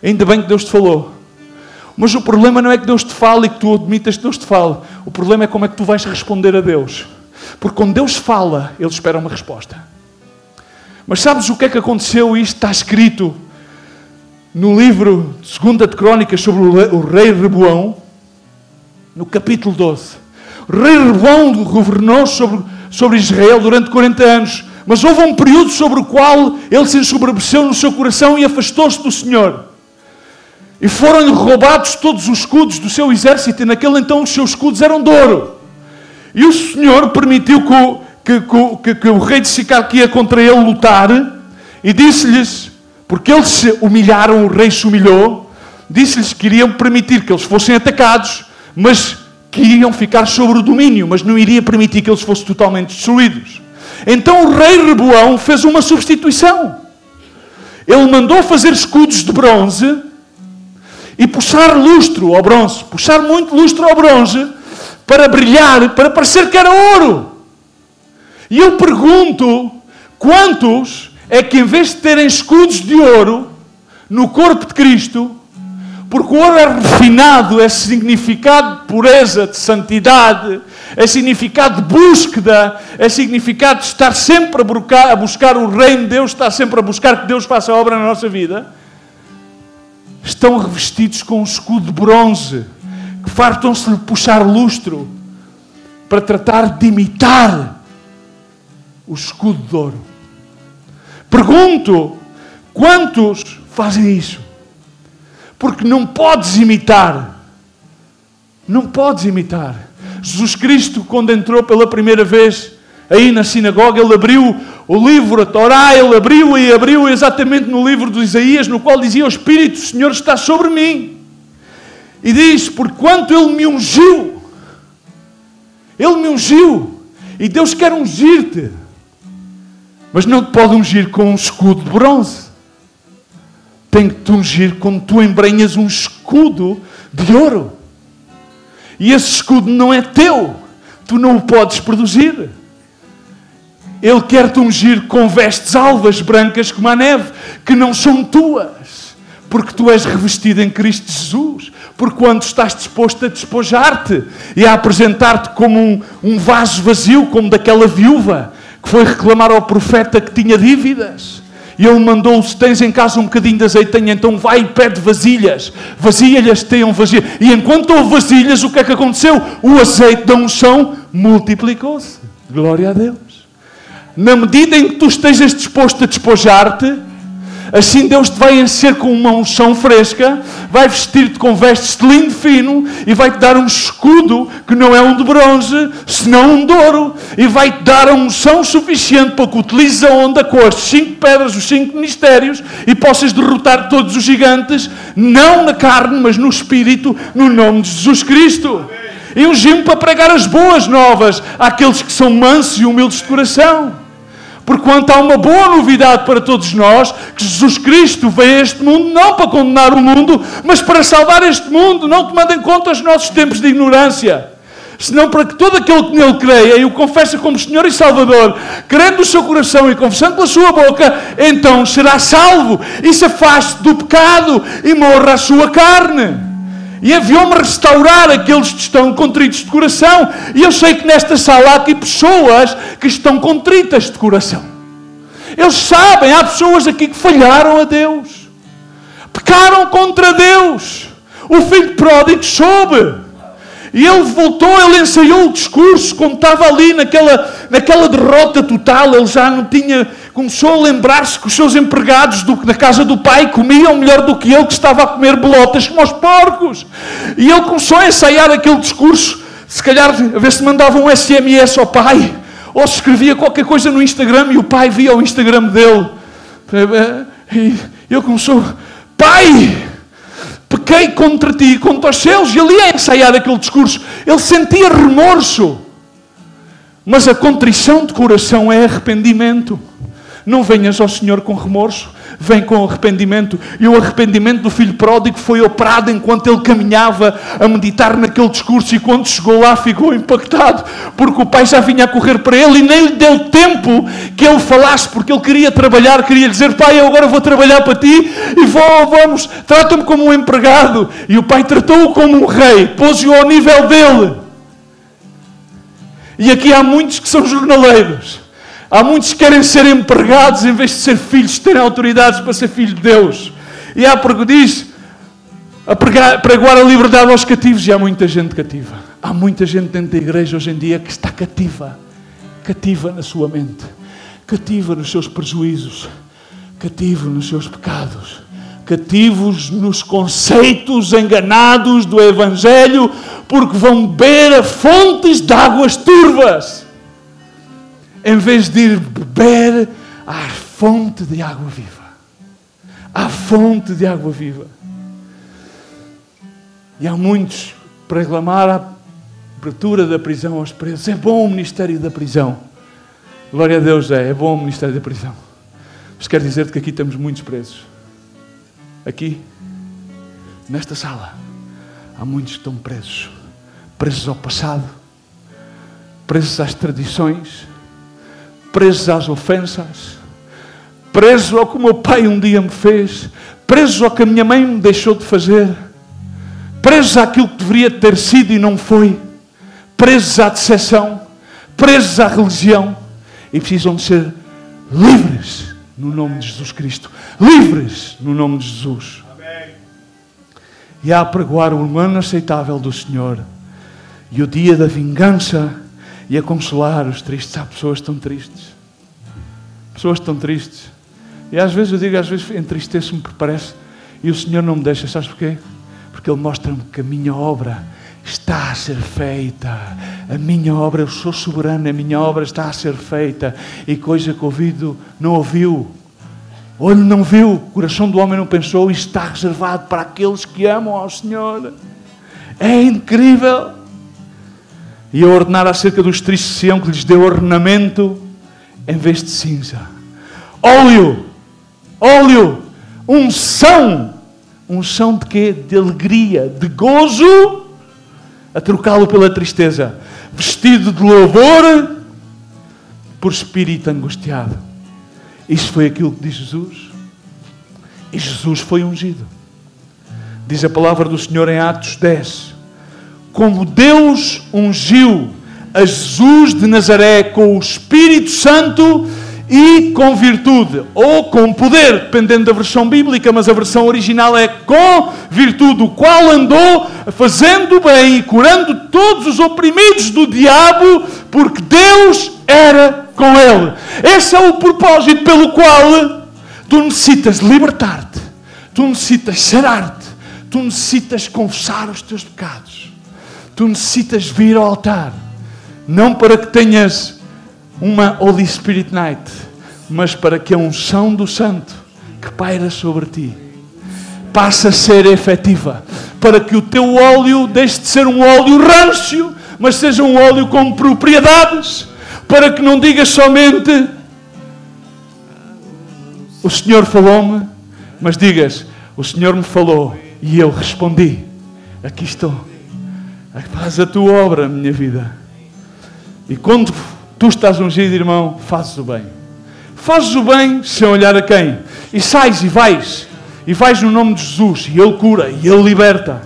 Ainda bem que Deus te falou. Mas o problema não é que Deus te fale e que tu admitas que Deus te fale. O problema é como é que tu vais responder a Deus. Porque quando Deus fala, Ele espera uma resposta. Mas sabes o que é que aconteceu? Isto está escrito no livro de 2 de Crónicas sobre o rei Reboão. No capítulo 12. O rei Reboão governou sobre Israel durante 40 anos. Mas houve um período sobre o qual ele se ensoberbeceu no seu coração e afastou-se do Senhor. E foram-lhe roubados todos os escudos do seu exército. E naquele então os seus escudos eram de ouro. E o Senhor permitiu que o rei de Sicar que ia contra ele lutar. E disse-lhes, porque eles se humilharam, o rei se humilhou. Disse-lhes que iriam permitir que eles fossem atacados, mas que iriam ficar sobre o domínio, mas não iria permitir que eles fossem totalmente destruídos. Então o rei Reboão fez uma substituição. Ele mandou fazer escudos de bronze e puxar lustro ao bronze, puxar muito lustro ao bronze, para brilhar, para parecer que era ouro. E eu pergunto, quantos é que em vez de terem escudos de ouro no corpo de Cristo, porque o ouro é refinado, é significado de pureza, de santidade, é significado de búsqueda, é significado de estar sempre a buscar o reino de Deus, estar sempre a buscar que Deus faça a obra na nossa vida, estão revestidos com um escudo de bronze, que fartam-se de puxar lustro, para tratar de imitar o escudo de ouro. Pergunto, quantos fazem isso? Porque não podes imitar. Não podes imitar. Jesus Cristo, quando entrou pela primeira vez aí na sinagoga, ele abriu o livro, a Torá, ele abriu exatamente no livro de Isaías, no qual dizia: o Espírito do Senhor está sobre mim. E diz: porquanto Ele me ungiu. Ele me ungiu. E Deus quer ungir-te. Mas não te pode ungir com um escudo de bronze. Tem que te ungir quando tu embrenhas um escudo de ouro. E esse escudo não é teu. Tu não o podes produzir. Ele quer te ungir com vestes alvas, brancas como a neve, que não são tuas. Porque tu és revestido em Cristo Jesus. Porque quando estás disposto a despojar-te e a apresentar-te como um vaso vazio, como daquela viúva que foi reclamar ao profeta que tinha dívidas. E ele mandou: se tens em casa um bocadinho de azeite, então vai e pede vasilhas. Vasilhas tenham vasilhas. E enquanto houve vasilhas, o que é que aconteceu? O azeite da unção multiplicou-se. Glória a Deus. Na medida em que tu estejas disposto a despojar-te, assim Deus te vai encher com uma unção fresca, vai vestir-te com vestes de linho fino e vai-te dar um escudo que não é um de bronze, senão um de ouro, e vai-te dar a unção suficiente para que utilizes a onda com as 5 pedras, os 5 ministérios, e possas derrotar todos os gigantes, não na carne, mas no Espírito, no nome de Jesus Cristo. E ungi-me para pregar as boas novas àqueles que são mansos e humildes de coração. Porquanto há uma boa novidade para todos nós, que Jesus Cristo veio a este mundo não para condenar o mundo, mas para salvar este mundo. Não tomando em conta os nossos tempos de ignorância, senão para que todo aquele que nele creia e o confessa como Senhor e Salvador, crendo no seu coração e confessando pela sua boca, então será salvo e se afaste do pecado e morra a sua carne. E enviou-me restaurar aqueles que estão contritos de coração. E eu sei que nesta sala há aqui pessoas que estão contritas de coração. Eles sabem, há pessoas aqui que falharam a Deus. Pecaram contra Deus. O filho pródigo soube. E ele voltou, ele ensaiou o discurso, como estava ali naquela derrota total. Ele já não tinha... Começou a lembrar-se que os seus empregados da casa do pai comiam melhor do que ele, que estava a comer bolotas como os porcos. E ele começou a ensaiar aquele discurso, se calhar a ver se mandava um SMS ao pai, ou se escrevia qualquer coisa no Instagram e o pai via o Instagram dele. E ele começou: pai, pequei contra ti e contra os céus. E ele ia ensaiar aquele discurso. Ele sentia remorso. Mas a contrição de coração é arrependimento. Não venhas ao Senhor com remorso, vem com arrependimento. E o arrependimento do filho pródigo foi operado enquanto ele caminhava a meditar naquele discurso, e quando chegou lá ficou impactado, porque o pai já vinha a correr para ele e nem lhe deu tempo que ele falasse, porque ele queria trabalhar, queria dizer: pai, eu agora vou trabalhar para ti e vamos, trata-me como um empregado. E o pai tratou-o como um rei, pôs-o ao nível dele. E aqui há muitos que são jornaleiros. Há muitos que querem ser empregados em vez de ser filhos, terem autoridades para ser filho de Deus. E há, porque diz, a pregoar a liberdade aos cativos, e há muita gente cativa. Há muita gente dentro da igreja hoje em dia que está cativa. Cativa na sua mente. Cativa nos seus prejuízos. Cativa nos seus pecados. Cativos nos conceitos enganados do Evangelho, porque vão beber a fontes de águas turvas, em vez de ir beber à fonte de água viva. À fonte de água viva. E há muitos para reclamar a abertura da prisão aos presos. É bom o ministério da prisão. Glória a Deus, é bom o ministério da prisão. Mas quero dizer-te que aqui temos muitos presos. Aqui, nesta sala, há muitos que estão presos. presos ao passado, presos às tradições, presos às ofensas, presos ao que o meu pai um dia me fez, presos ao que a minha mãe me deixou de fazer, presos àquilo que deveria ter sido e não foi, presos à decepção, presos à religião, e precisam de ser livres no nome de Jesus Cristo. Livres no nome de Jesus. Amém. E a apregoar o ano aceitável do Senhor e o dia da vingança e a consolar os tristes. Há pessoas tão tristes. Pessoas tão tristes. E às vezes eu digo, às vezes entristeço-me porque parece, e o Senhor não me deixa. Sabes porquê? Porque Ele mostra-me que a minha obra está a ser feita. A minha obra, eu sou soberano, a minha obra está a ser feita. E coisa que o ouvido não ouviu, olho não viu, o coração do homem não pensou, e está reservado para aqueles que amam ao Senhor. É incrível. E a ordenar acerca dos tristes de Sião, que lhes deu ornamento em vez de cinza. Óleo, unção de quê? De alegria, de gozo, a trocá-lo pela tristeza, vestido de louvor por espírito angustiado. Isso foi aquilo que diz Jesus. E Jesus foi ungido. Diz a palavra do Senhor em Atos 10. Como Deus ungiu a Jesus de Nazaré com o Espírito Santo e com virtude, ou com poder, dependendo da versão bíblica, mas a versão original é com virtude, o qual andou fazendo bem e curando todos os oprimidos do diabo, porque Deus era com ele. Esse é o propósito pelo qual tu necessitas libertar-te, tu necessitas sarar-te, tu necessitas confessar os teus pecados, tu necessitas vir ao altar, não para que tenhas uma Holy Spirit Night, mas para que a unção do Santo que paira sobre ti passe a ser efetiva, para que o teu óleo deixe de ser um óleo rancio, mas seja um óleo com propriedades, para que não digas somente o Senhor falou-me, mas digas, o Senhor me falou e eu respondi, aqui estou, faz a tua obra, minha vida. E quando tu estás ungido, irmão, fazes o bem. Fazes o bem sem olhar a quem. E sais e vais. E vais no nome de Jesus. E Ele cura. E Ele liberta.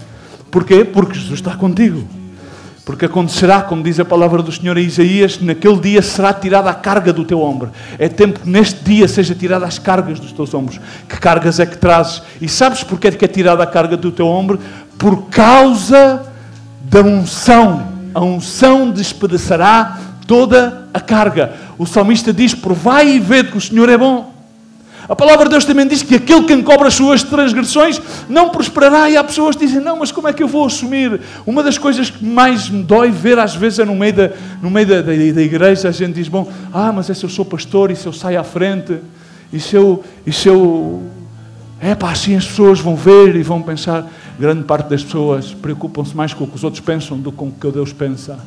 Porquê? Porque Jesus está contigo. Porque acontecerá, como diz a palavra do Senhor a Isaías, naquele dia será tirada a carga do teu ombro. É tempo que neste dia seja tirada as cargas dos teus ombros. Que cargas é que trazes? E sabes porquê que é tirada a carga do teu ombro? Por causa da unção. A unção despedaçará toda a carga. O salmista diz, provai e vede que o Senhor é bom. A palavra de Deus também diz que aquele que encobre as suas transgressões não prosperará. E há pessoas que dizem, não, mas como é que eu vou assumir? Uma das coisas que mais me dói ver às vezes é no meio da igreja, a gente diz, bom, mas se eu sou pastor e se eu saio à frente, e se eu assim as pessoas vão ver e vão pensar. Grande parte das pessoas preocupam-se mais com o que os outros pensam do que com o que Deus pensa.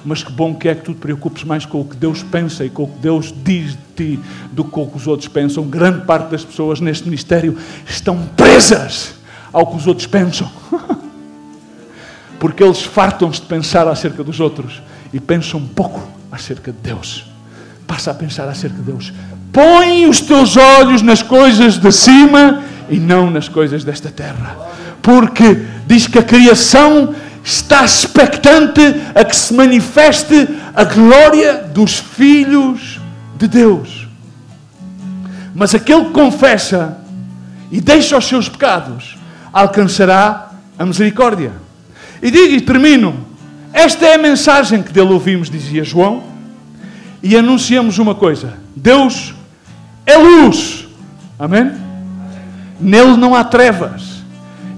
Mas que bom que é que tu te preocupes mais com o que Deus pensa e com o que Deus diz de ti do que com o que os outros pensam. Grande parte das pessoas neste ministério estão presas ao que os outros pensam. Porque eles fartam-se de pensar acerca dos outros e pensam pouco acerca de Deus. Passa a pensar acerca de Deus. Põe os teus olhos nas coisas de cima e não nas coisas desta terra. Porque diz que a criação está expectante a que se manifeste a glória dos filhos de Deus. Mas aquele que confessa e deixa os seus pecados alcançará a misericórdia. E digo e termino, esta é a mensagem que dele ouvimos, dizia João, e anunciamos uma coisa: Deus é luz. Amém? Nele não há trevas.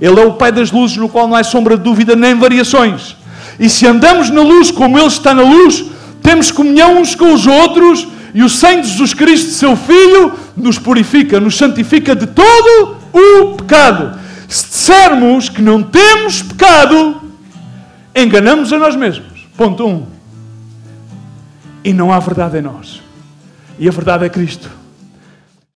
Ele é o Pai das luzes, no qual não há sombra de dúvida nem variações. E se andamos na luz como Ele está na luz, temos comunhão uns com os outros, e o sangue de Jesus Cristo, seu Filho, nos purifica, nos santifica de todo o pecado. Se dissermos que não temos pecado, enganamos a nós mesmos. Ponto 1. E não há verdade em nós. E a verdade é Cristo.